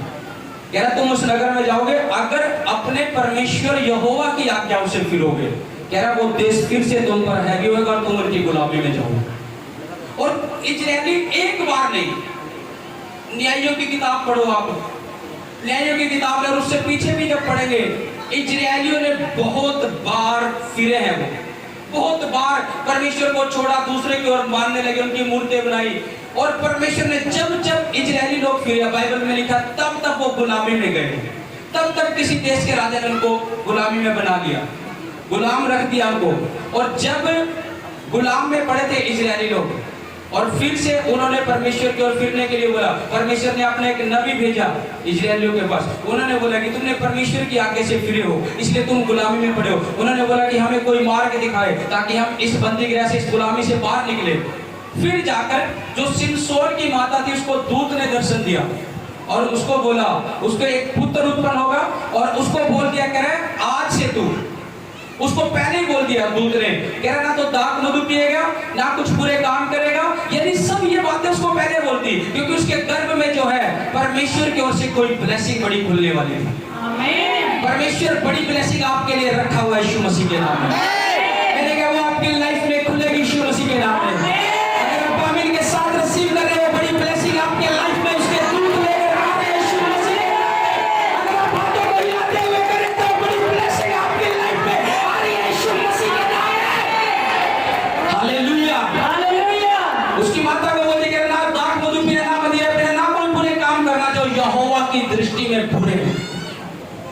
कह रहा तुम उस नगर में जाओगे अगर अपने परमेश्वर यहोवा की आज्ञाओं से फिरोगे, कह रहा वो देश फिर से तुम पर हैवी होगा और तुम उनकी गुलामी में जाओगे। और इजरायली एक बार नहीं, न्यायों की किताब पढ़ो आप, न्यायों की किताब में, और उससे पीछे भी जब पढ़ेंगे, इजरायलियों ने बहुत बार फिरे हैं, वो बहुत बार परमेश्वर को छोड़ा, दूसरे की ओर मानने लगे, उनकी मूर्तें बनाई। और परमेश्वर ने जब जब इजरायली लोग फिरे, बाइबल में लिखा तब तब वो गुलामी में गए, तब तब किसी देश के राजा ने उनको गुलामी में बना लिया, गुलाम रख दिया उनको। और जब गुलाम में पड़े थे इजरायली लोग, और फिर से उन्होंने परमेश्वर की ओर फिरने के लिए बोला, परमेश्वर ने अपना एक नबी भेजा इजरायलियों के पास। उन्होंने बोला कि तुमने परमेश्वर की आज्ञा से फिरे हो, इसलिए तुम गुलामी में पड़े हो। उन्होंने बोला कि हमें कोई मार्ग दिखाए ताकि हम इस बंदीगृह से, इस गुलामी से बाहर निकले। फिर जाकर जो सिमसोन की माता थी उसको दूत ने दर्शन दिया और उसको बोला, उसको एक पुत्र उत्पन्न होगा, और उसको बोल दिया कह रहे आज से तू, उसको पहले ही बोल दिया दूत ने, कह रहा ना तो दाख मधु पिएगा, ना कुछ बुरे काम करेगा, यानी सब ये बातें उसको पहले बोलती, क्योंकि उसके गर्भ में जो है परमेश्वर की ओर से कोई ब्लेसिंग बड़ी खुलने वाली थी। आमीन। परमेश्वर बड़ी ब्लेसिंग आपके लिए रखा हुआ है यीशु मसीह के नाम में। मैंने कहा वो आपकी लाइफ में खुलेगी यीशु मसीह के नाम में। अगर आप आमीन के साथ रिसीव कर रहे हो, बड़ी ब्लेसिंग आपके लाइफ में उसके दूत लेकर आ रहे हैं यीशु मसीह। अगर आप हाथों को हिलाते हुए करें तो बड़ी ब्लेसिंग आपकी लाइफ में आ रही है यीशु मसीह के नाम में। हालेलुया। हालेलुया। उसकी माता को बोलती कि ना दाख मधु पीना, ना मदिरा पीना, ना कोई बुरे काम करना जो यहोवा की दृष्टि में बुरे हैं।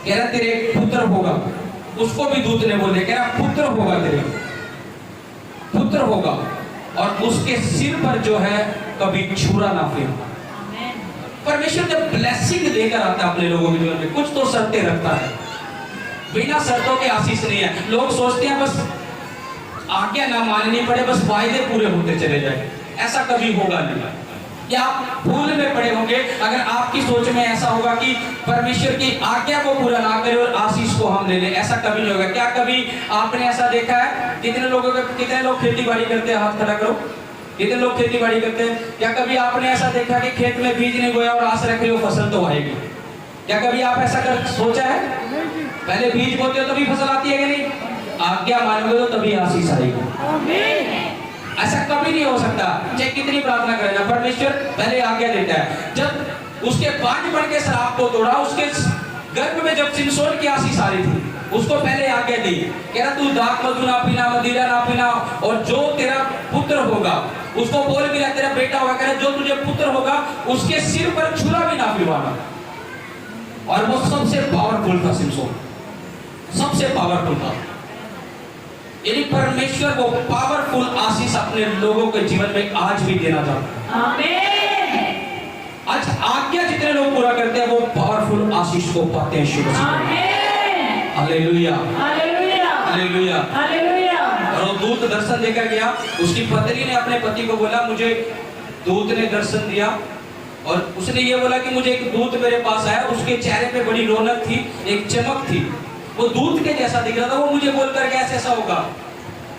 कह रहा तेरे एक पुत्र होगा, उसको भी दूत ने बोल दिया, कह रहा पुत्र होगा, तेरे पुत्र होगा, और उसके सिर पर जो है कभी छुरा ना फिर। परमेश्वर जब ब्लेसिंग लेकर आता है अपने लोगों के जीवन में, कुछ तो शर्तें रखता है, बिना शर्तों के आशीष नहीं है। लोग सोचते हैं बस आज्ञा ना माननी पड़े, बस वायदे पूरे होते चले जाए, ऐसा कभी होगा नहीं। या आप भूल में पड़े होंगे अगर आपकी सोच में ऐसा होगा कि परमेश्वर की आज्ञा को पूरा ना करें और आशीष को हम ले लें, ऐसा कभी नहीं होगा। क्या कभी आपने ऐसा देखा है? कितने लोग खेती बाड़ी करते हैं? हाथ खड़ा करो। कितने लोग खेती बाड़ी करते हैं? क्या कभी आपने ऐसा देखा कि खेत में बीज नहीं बोया और आस रख रहे हो फसल तो आएगी? क्या कभी आप ऐसा कर सोचा है? पहले बीज बोते हो तभी फसल आती है कि नहीं? आज्ञा मानोगे तो तभी आशीष आएगी। ऐसा कभी नहीं हो सकता, चाहे कितनी प्रार्थना करें ना, परमेश्वर पहले आज्ञा देता है। जब उसके बांझपन के श्राप को तोड़ा, उसके गर्भ में जब सिमसोन की आशीष आ रही थी, उसको पहले आज्ञा दी, कह रहा तू दाख मधु ना पीना, मदिरा ना पीना, और जो तेरा पुत्र होगा उसको बोल भी रहा तेरा बेटा होगा, कह रहा जो तुझे पुत्र होगा उसके सिर पर छुरा भी ना फिरवाना। और वो सबसे पावरफुल था सिमसोन, सबसे पावरफुल था। यानी परमेश्वर वो पावरफुल आशीष अपने लोगों के जीवन में आज भी देना चाहता है। आमीन। आज आज्ञा जितने लोग पूरा करते हैं वो पावरफुल आशीष को पाते हैं। शुभ आमीन। Hallelujah, hallelujah, hallelujah. हालेलुया। और वो दूत दर्शन देकर गया। उसकी पत्नी ने अपने पति को बोला, मुझे दूत ने दर्शन दिया, और उसने ये बोला कि मुझे एक दूत मेरे पास आया, उसके चेहरे पे बड़ी रौनक थी, एक चमक थी, वो दूत के जैसा दिख रहा था, वो मुझे बोल करके ऐसा होगा।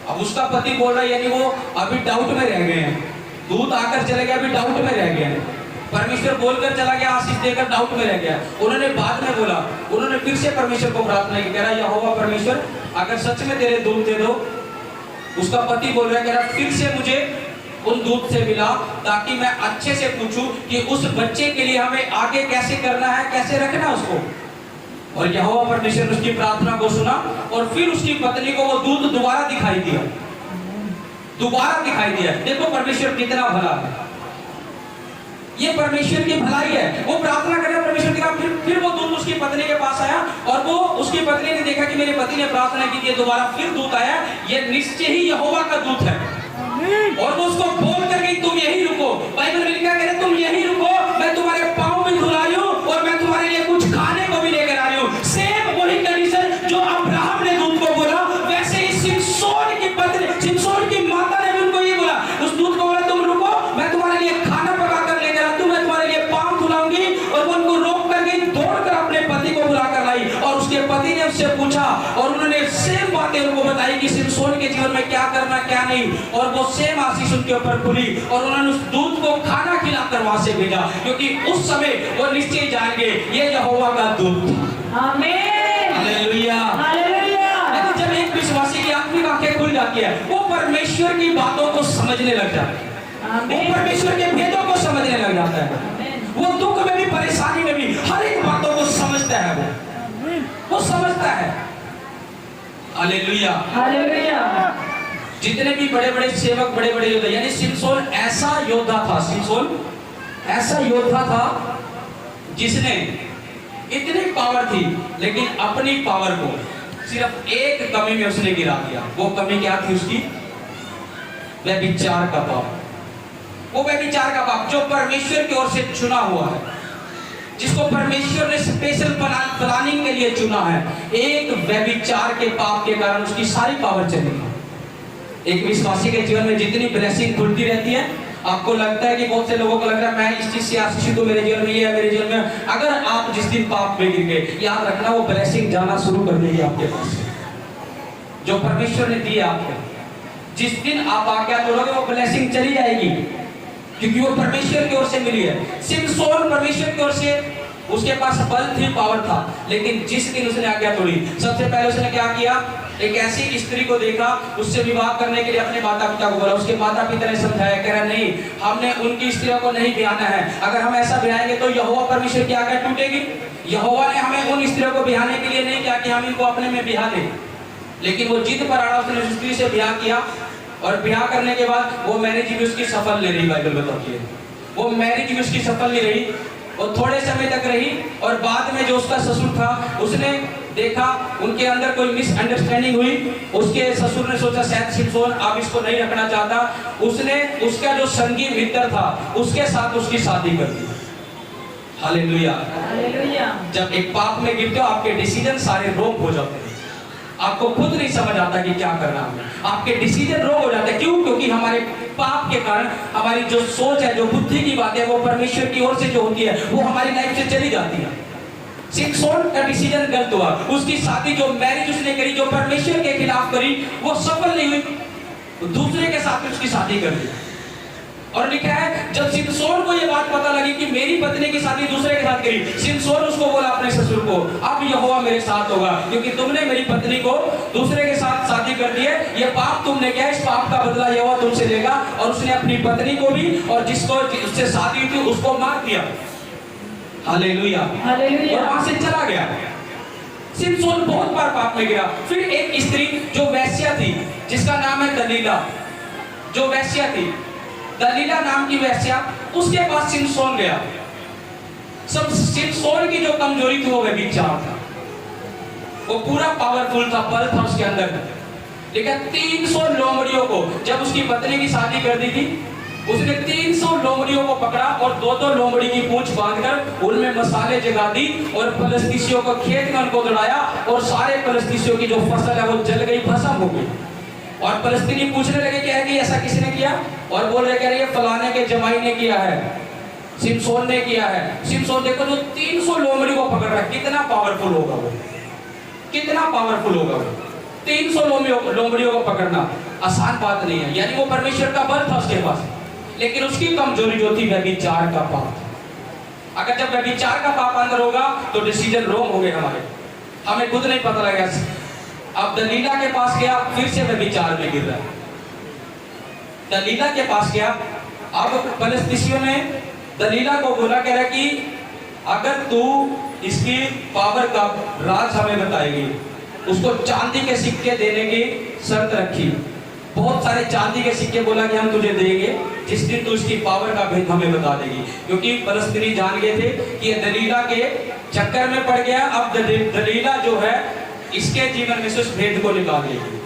अब उसका पति बोल रहा है, यानी वो अभी डाउट में रह गए हैं। दूत आकर चले गए, अभी डाउट में रह गए हैं। परमेश्वर बोलकर चला गया, आशीष देकर डाउट में रह गया। उन्होंने बाद में बोला, उन्होंने फिर से परमेश्वर को प्रार्थना की, कह रहा यहोवा परमेश्वर अगर सच में तेरे दूत दे दो। उसका पति बोल रहा है, कह रहा फिर से मुझे उन दूत से मिला, ताकि मैं अच्छे से पूछूं कि उस बच्चे के लिए हमें आगे कैसे करना है, कैसे रखना है उसको। और यहोवा परमेश्वर ने उसकी प्रार्थना को सुना, और फिर उसकी पत्नी को वो दूत दोबारा दिखाई दिया, दोबारा दिखाई दिया। देखो परमेश्वर कितना भला है, ये परमेश्वर की भलाई है। वो प्रार्थना कर रहा है, परमेश्वर दिखा, फिर वो दूत उसकी पत्नी के पास आया, और वो उसकी पत्नी ने देखा कि मेरे पति ने प्रार्थना की थी, दोबारा फिर दूत आया, ये निश्चय ही यहोवा का दूत है। और वो उसको बोल कर गई, तुम यही रुको। बाइबल में लिखा है, तुम यही रुको, मैं तुम्हारे पांव में धुला रही हूं, और मैं तुम्हारे लिए कुछ खाने को भी लेकर आ रही हूं। सेम वही कंडीशन जो अब्राहम ने दूत को बोला, वैसे ही सिमसोन की पत्नी, सिमसोन की माता ने भी उनको ये बोला। उस दूत को बोला, तुम रुको, मैं तुम्हारे लिए खाना पका कर लेकर आती हूं, मैं तुम्हारे लिए पांव धुलाऊंगी। और वो उनको रोक कर गई, दौड़ कर अपने पति को बुला कर लाई, और उसके पति ने उससे पूछा, और उन्होंने सेम बातें उनको बताई कि सिमसोन के जीवन में क्या करना क्या नहीं, और वो सेम आशीष उनके ऊपर खुली, और उन्होंने उस दूत को खाना खिलाकर वहां से भेजा, क्योंकि उस समय वो निश्चय जान गए ये यहोवा का दूत था। आमीन। Hallelujah, hallelujah. लेकिन जब एक विश्वासी की आत्मिक आंखें खुल जाती है, वो परमेश्वर की बातों को समझने लग जाता है, वो परमेश्वर के भेदों को समझने लग जाता है। वो दुख में भी, परेशानी में भी, हर एक बातों को समझता है, वो समझता है। Hallelujah, hallelujah. जितने भी बड़े बड़े सेवक, बड़े बड़े योद्धा, यानी सिमसोन ऐसा योद्धा था, सिमसोन ऐसा योद्धा था जिसने इतनी पावर थी, लेकिन अपनी पावर को सिर्फ एक कमी में उसने गिरा दिया। वो कमी क्या थी उसकी? व्यभिचार का पाप। वो व्यभिचार का पाप जो परमेश्वर की ओर से चुना हुआ है, जिसको परमेश्वर ने स्पेशल प्लानिंग के लिए चुना है, एक व्यभिचार के पाप के कारण उसकी सारी पावर चली गई। एक विश्वासी के जीवन में जितनी ब्लेसिंग खुलती रहती है, आपको लगता है कि बहुत से लोगों को लग रहा है मैं इस चीज से आशीषित हूं, मेरे जीवन में ये है, मेरे जीवन में, अगर आप जिस दिन पाप में गिर गए, याद रखना वो ब्लेसिंग जाना शुरू कर देगी आपके पास, जो परमेश्वर ने दी आपको। जिस दिन आप आज्ञा तोड़ोगे वो ब्लेसिंग चली जाएगी, क्योंकि वो परमेश्वर की ओर से मिली है। सिमसोन परमेश्वर की ओर से, उसके पास बल थी, पावर था, लेकिन जिस दिन उसने आज्ञा तोड़ी, सबसे पहले उसने क्या किया? एक ऐसी स्त्री को देखा, उससे विवाह करने के लिए अपने माता पिता को बोला। उसके माता पिता ने समझाया, कह रहा नहीं, हमने उनकी स्त्रियों को नहीं ब्याहना है, अगर हम ऐसा ब्याहेंगे तो यहोवा परमेश्वर की आज्ञा टूटेगी। यहोवा ने हमें उन स्त्रियों को ब्याहने के लिए नहीं किया कि हम इनको अपने में ब्याह लें, लेकिन वो जिद पर अड़ा, उसने उस स्त्री से ब्याह किया, और ब्याह करने के बाद वो मैरिज भी उसकी सफल नहीं रही। बाइबल बताती है वो मैरिज भी उसकी सफल नहीं रही, और थोड़े समय तक रही, और बाद में जो उसका ससुर था उसने देखा उनके अंदर कोई मिसअंडरस्टैंडिंग हुई। उसके ससुर ने सोचा शायद सिमसोन अब इसको नहीं रखना चाहता, उसने उसका जो संगी मित्र था उसके साथ उसकी शादी कर दी। Hallelujah, hallelujah. जब एक पाप में गिरते हो आपके डिसीजन सारे रोक हो जाते हैं, आपको खुद नहीं समझ आता कि क्या करना है, आपके डिसीजन रोक हो जाते हैं। क्यों? क्योंकि हमारे पाप के कारण हमारी जो सोच है, जो बुद्धि की बात है, वो परमेश्वर की ओर से जो होती है वो हमारी लाइफ से चली जाती है। सिमसोन का डिसीजन गलत हुआ, उसकी शादी, जो मैरिज उसने करी, जो परमेश्वर के खिलाफ करी, वो सफल नहीं हुई, दूसरे के साथ उसकी शादी कर दी। और लिखा है जब सिमसोन को ये बात पता लगी कि मेरी पत्नी की शादी दूसरे के साथ करी, सिमसोन उसको बोला अपने ससुर को, अब यहोवा मेरे साथ होगा, क्योंकि तुमने मेरी पत्नी को दूसरे के साथ शादी कर दी है, ये पाप तुमने किया, इस पाप का बदला यहोवा तुमसे लेगा। और उसने अपनी पत्नी को भी और जिसको उससे शादी हुई थी उसको मार दिया। Hallelujah, hallelujah. और वहां से चला गया। सिमसोन बहुत बार पाप में गिरा। फिर एक स्त्री जो वैश्या थी, जिसका नाम है दलीला, जो वैश्या थी, दलीला नाम की वैश्या, उसके पास सिमसोन गया। सब सिमसोन की जो कमजोरी थी वो व्यभिचार था, वो पूरा पावरफुल था, बल था उसके अंदर, लेकिन 300 लोमड़ियों को, जब उसकी पत्नी की शादी कर दी थी, उसने 300 लोमड़ियों को पकड़ा और 2-2 लोमड़ी की पूंछ बांधकर उनमें मसाले जगा दी और फलस्तीसियों को खेत में उनको दौड़ाया और सारे फलस्तीसियों की जो फसल है वो जल गई, भस्म हो गई। और फलस्तीनी पूछने लगे क्या है कि ऐसा किसने किया, और बोल रहे कह रहे फलाने के जमाई ने किया है, सिमसोन ने किया है। सिमसोन देखो जो 300 लोमड़ी को पकड़ रहा है, कितना पावरफुल होगा वो, कितना पावरफुल होगा वो। 300 लोमड़ियों को पकड़ना आसान बात नहीं है, यानी वो परमेश्वर का बल था उसके पास, लेकिन उसकी कमजोरी जो थी व्यभिचार का पाप। अगर जब व्यभिचार का पाप अंदर होगा तो डिसीजन रॉन्ग हो गए हमारे, हमें खुद नहीं पता लगा। अब दलीला के पास गया, फिर से व्यभिचार में गिर रहा है। दलीला के पास गया, अब फलस्तीसियों ने दलीला को बोला, कह रहा कि अगर तू इसकी पावर का राज हमें बताएगी, उसको चांदी के सिक्के देने की शर्त रखी, बहुत सारे चांदी के सिक्के बोला कि हम तुझे देंगे जिस दिन तू इसकी पावर का भेद हमें बता देगी। क्योंकि फलस्तीनी जान गए थे कि ये दलीला के चक्कर में पड़ गया, अब दलीला जो है इसके जीवन में से उस भेद को निकाल देगी।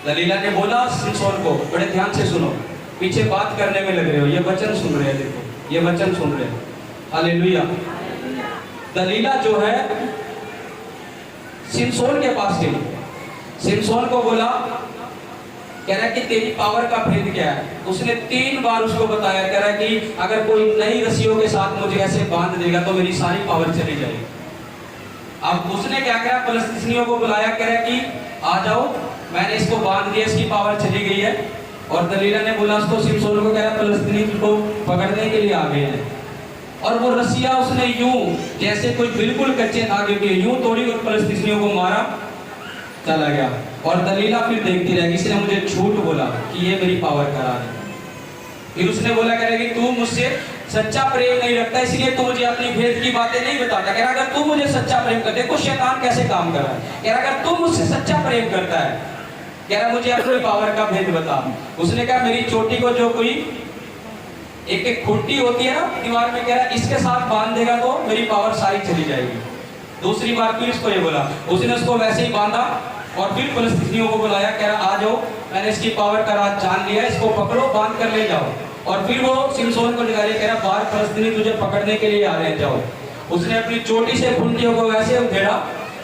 दलीला ने बोला सिमसोन को, बड़े ध्यान से सुनो, पीछे बात करने में लग रहे हो, ये वचन सुन रहे हैं, देखो ये वचन सुन रहे हैं, हालेलुया। दलीला जो है सिमसोन के पास गई, सिमसोन को बोला, कह रहा है कि तेरी पावर का भेद क्या है। उसने 3 बार उसको बताया, कह रहा है कि अगर कोई नई रस्सियों के साथ मुझे ऐसे बांध देगा तो मेरी सारी पावर चली जाएगी। अब उसने क्या करा, फलस्तीनियों को बुलाया, कह रहा है कि आ जाओ, मैंने इसको बांध दिया, इसकी पावर चली गई है। और दलीला ने बोला उसको, सिमसोन को, कह रहा फलस्तीनी तुझको पकड़ने के लिए आ गए हैं। और वो रस्सियां उसने यूं जैसे कोई बिल्कुल कच्चे धागे के यूं तोड़ी और फलस्तीनियों को मारा, चला गया। और दलीला फिर देखती रही, किसी ने मुझे झूठ बोला कि ये मेरी पावर करा रही। फिर उसने बोला, कह रहा कि तू मुझसे सच्चा प्रेम नहीं रखता, इसलिए तू मुझे अपनी भेद की बातें नहीं बताता। कह रहा अगर तू मुझे सच्चा प्रेम करता, देखो शैतान कैसे काम कर रहा है। कह रहा अगर तू मुझसे सच्चा प्रेम करता है, कह रहा मुझे अपनी पावर का भेद बता। उसने कहा मेरी चोटी को जो कोई एक खूंटी होती है ना दीवार में, कह रहा इसके साथ बांध देगा तो मेरी पावर सारी चली जाएगी। दूसरी बार फिर इसको ये बोला, उसने उसको वैसे ही बांधा और फिर फलस्तीनियों को बुलाया, कह रहा आ जाओ, मैंने इसकी पावर का राज जान लिया, इसको पकड़ो, बांध कर ले जाओ। और फिर वो सिमसोन को निकाले, कह रहा बाहर फलस्तीनी तुझे पकड़ने के लिए आ रहे हैं, जाओ। उसने अपनी चोटी से खूंटियों को वैसे उधेड़ा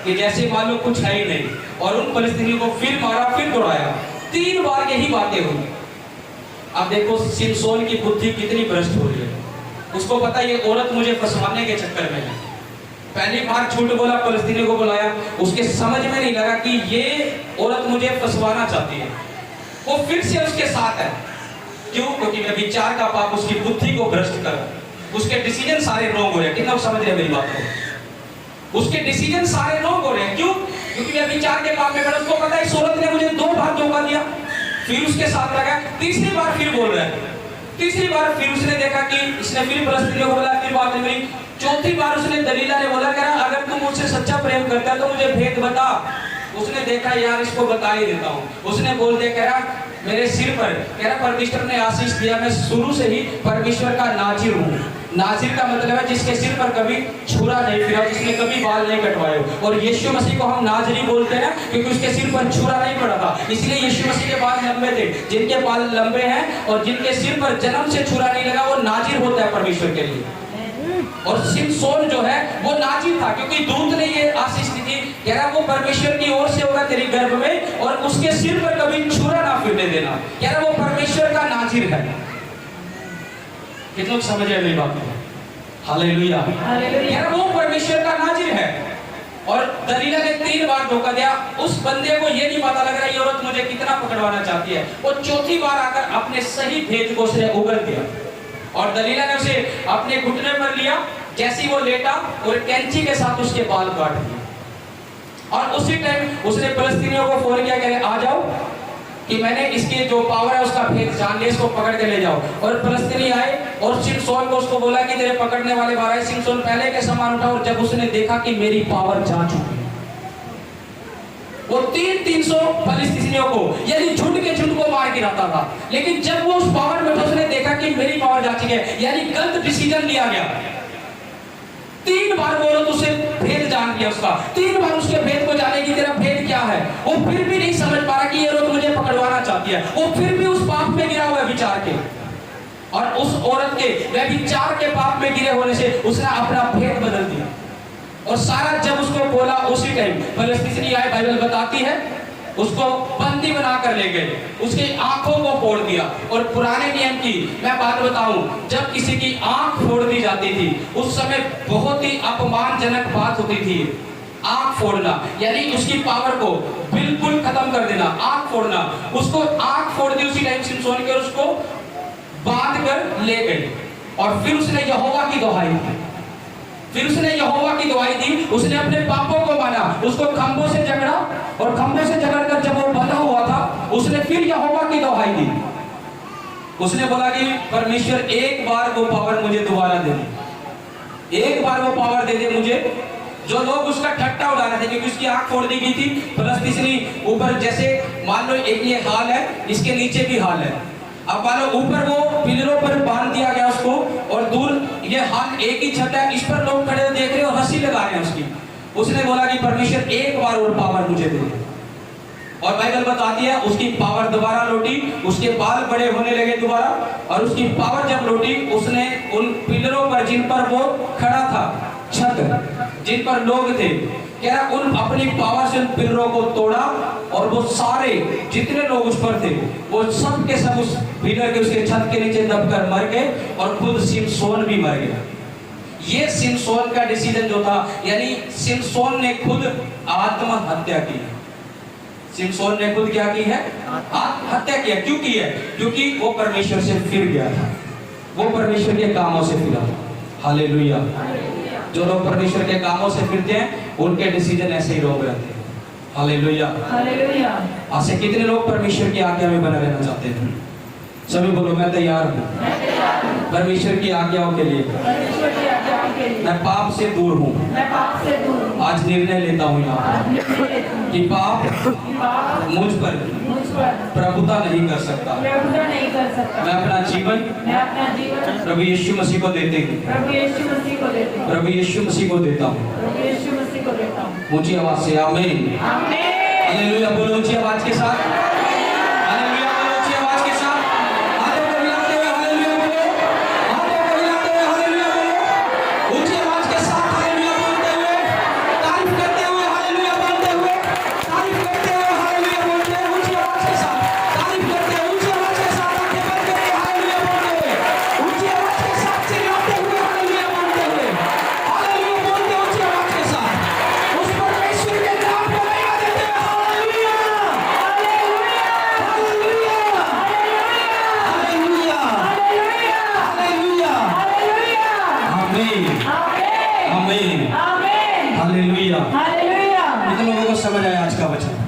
कि जैसे मालूम कुछ है ही नहीं, और उन फलस्तीनियों को फिर मारा, फिर दौड़ाया। 3 बार यही बातें हुई। अब देखो सिमसोन की बुद्धि कितनी भ्रष्ट हो रही है, उसको पता ये औरत मुझे फंसवाने के चक्कर में है। पहली बार झूठ बोला, फलस्तीनी को बुलाया, उसके समझ में नहीं लगा कि ये औरत मुझे फंसवाना चाहती है। वो फिर से उसके साथ है, क्यों? क्योंकि व्यभिचार का पाप उसकी बुद्धि को भ्रष्ट कर, उसके डिसीजन सारे रॉन्ग हो रहे हैं। कितना समझ रहे मेरी बात को? उसके डिसीजन सारे रॉन्ग हो रहे हैं, क्यों? क्योंकि व्यभिचार के पाप में पड़ा। उसको पता है इस औरत ने मुझे 2 बार धोखा दिया, फिर उसके साथ लगा, तीसरी बार फिर बोल रहा है। तीसरी बार फिर उसने देखा कि इसने फिर फलस्तीनियों को बोला, फिर बात नहीं हुई। चौथी बार उसने दलीला ने बोला, कह रहा अगर तू मुझसे सच्चा प्रेम करता है तो मुझे भेद बता। उसने देखा यार इसको बता ही देता हूँ। उसने बोल दिया, कह रहा मेरे सिर पर, कह रहा परमेश्वर ने आशीष दिया, मैं शुरू से ही परमेश्वर का नाजिर हूँ। नाजिर का मतलब है जिसके सिर पर कभी छुरा नहीं फिरा, जिसने कभी बाल नहीं कटवाए। और यीशु मसीह को हम नाजरी बोलते हैं क्योंकि उसके सिर पर छुरा नहीं पड़ा था, इसलिए यीशु मसीह के बाल लंबे थे। जिनके बाल लंबे हैं और जिनके सिर पर जन्म से छुरा नहीं लगा, वो नाजिर होता है परमेश्वर के लिए। और सिमसोन जो है वो नाजिर था, क्योंकि दूत ने ये आशीष दी थी, कह रहा वो परमेश्वर की ओर से होगा तेरी गर्भ में, और उसके सिर पर कभी छुरा ना फिरने देना। कह रहा वो परमेश्वर का नाजिर है। कितने लोग समझ रहे मेरी बात को? हालेलुया। कह रहा वो परमेश्वर का नाजिर है। और दलीला ने 3 बार धोखा दिया। उस बंदे को ये नहीं पता लग रहा ये औरत मुझे कितना पकड़वाना चाहती है। वो चौथी बार आकर अपने सही भेद को उसने उगल दिया, और दलीला ने उसे अपने घुटने पर लिया, जैसे वो लेटा और कैंची के साथ उसके बाल काट दिए। और उसी टाइम उसने फलस्तीनियों को फोन किया, कह रहे आ जाओ कि मैंने इसकी जो पावर है उसका भेद जान लिया, इसको पकड़ के ले जाओ। और फलस्तीनी आए और सिमसोन को उसको बोला कि तेरे पकड़ने वाले बाहर आए। सिमसोन पहले के समान उठा, और जब उसने देखा कि मेरी पावर जा चुकी है, वो 300 फलस्तीनियों को यानी झुंड के झुंड को मार गिराता था। लेकिन जब वो उस पावर में था, उसने देखा कि मेरी पावर जा चुकी है, यानी गलत डिसीजन लिया गया। 3 बार वो औरत उसे भेद जान लिया उसका, 3 बार उसके भेद को जाने की तेरा भेद क्या है। वो फिर भी नहीं समझ पा रहा कि ये किया, वो फिर भी उस पाप में गिरा हुआ है विचार के। और उस औरत के वह विचार के पाप में गिरे होने से उसने अपना भेद बदल दिया। और सारा जब उसको बोला उसी टाइम फलस्तीनी आए, बाइबल बताती है उसको बंदी बना कर ले गए, उसकी आंखों को फोड़ दिया। और पुराने नियम की मैं बात बताऊं, जब किसी की आंख फोड़ दी जाती थी उस समय बहुत ही अपमानजनक बात होती थी। आंख फोड़ना यानी उसकी पावर को बिल्कुल खत्म कर देना, आंख फोड़ना। उसको आंख फोड़ दी उसी टाइम सिमसोन के, उसको बांध कर ले गए। और फिर उसने यहोवा की दुहाई दी, फिर उसने यहोवा की दुहाई दी, उसने अपने पापों को माना, उसको खंभों से जकड़ा। और खंभों से जकड़ कर जब वो बंधा हुआ था उसने फिर यहोवा की दुहाई दी। उसने बोला कि परमेश्वर एक बार वो पावर मुझे दोबारा दे दे, एक बार वो पावर दे दे मुझे। जो लोग उसका ठट्टा उड़ा रहे थे क्योंकि उसकी आंख फोड़ दी गई थी, फलस्तीनी ऊपर जैसे मान लो एक ये हाल है, इसके नीचे भी हाल है। अब मान लो ऊपर वो पिलरों पर बांध दिया गया उसको, और दूर ये हाल एक ही छत है, इस पर लोग खड़े देख रहे और हंसी लगा रहे हैं उसकी। उसने बोला कि परमेश्वर एक बार और पावर मुझे दे। और बाइबल बताती है उसकी पावर दोबारा लौटी, उसके बाल बड़े होने लगे दोबारा। और उसकी पावर जब लौटी, उसने उन पिलरों पर जिन पर वो खड़ा था, छत जिन पर लोग थे, कह रहा उन अपनी पावर से उन पिलरों को तोड़ा। और वो सारे जितने लोग उस पर थे वो सब के सब उस पिलर के उसके छत के नीचे दबकर मर गए। और खुद सिमसोन भी मर गया। ये सिमसोन का डिसीजन जो था, यानी सिमसोन ने खुद आत्महत्या की। सिमसोन ने खुद क्या की है? आत्महत्या किया। क्यों की है? क्योंकि वो परमेश्वर से फिर गया था, वो परमेश्वर के कामों से फिरा। हालेलुया। जो लोग परमेश्वर के कामों से फिरते हैं उनके डिसीजन ऐसे ही रोक रहते हैं। हालेलुया। हालेलुया। आज से कितने लोग परमेश्वर की आज्ञा में बने रहना चाहते हैं? सभी बोलो मैं तैयार हूँ परमेश्वर की आज्ञाओं के लिए। परमेश्वर की आज्ञाओं के लिए मैं पाप से दूर हूँ। मैं पाप से दूर हूँ। आज निर्णय लेता हूँ यहाँ कि पाप मुझ पर प्रभुता नहीं कर सकता। प्रभुता नहीं कर सकता। मैं अपना जीवन प्रभु यीशु मसीह को देते हूँ, प्रभु यीशु मसीह को देते हैं। प्रभु यीशु मसीह को देता हूँ। प्रभु यीशु मसीह को देता हूँ। ऊंची आवाज से आमीन। आमीन। हालेलुया बोलो ऊंची आवाज के साथ। हालेलुया बोलो ऊंची आवाज के साथ। हाथों को हिलाते हुए हालेलुया बोलो। हाथों को हिलाते हुए हालेलुया बोलो। ऊंची आवाज के साथ हालेलुया बोलते हुए, तारीफ करते हुए हालेलुया बोलते हुए, तारीफ करते हुए हालेलुया बोलते हुए, ऊंची आवाज के साथ तारीफ करते हुए, ऊंची आवाज के साथ आंखें बंद करके हालेलुया बोलते हुए, ऊंची आवाज के साथ चिल्लाते हुए हालेलुया बोलते हुए, हालेलुया बोलते ऊंची आवाज के साथ उस परमेश्वर के नाम को महिमा देते हुए हालेलुया। हालेलुया। हालेलुया। हालेलुया। आमीन। आमीन। हालेलुया। हालेलुया। कितने लोगों को समझ आया आज का वचन?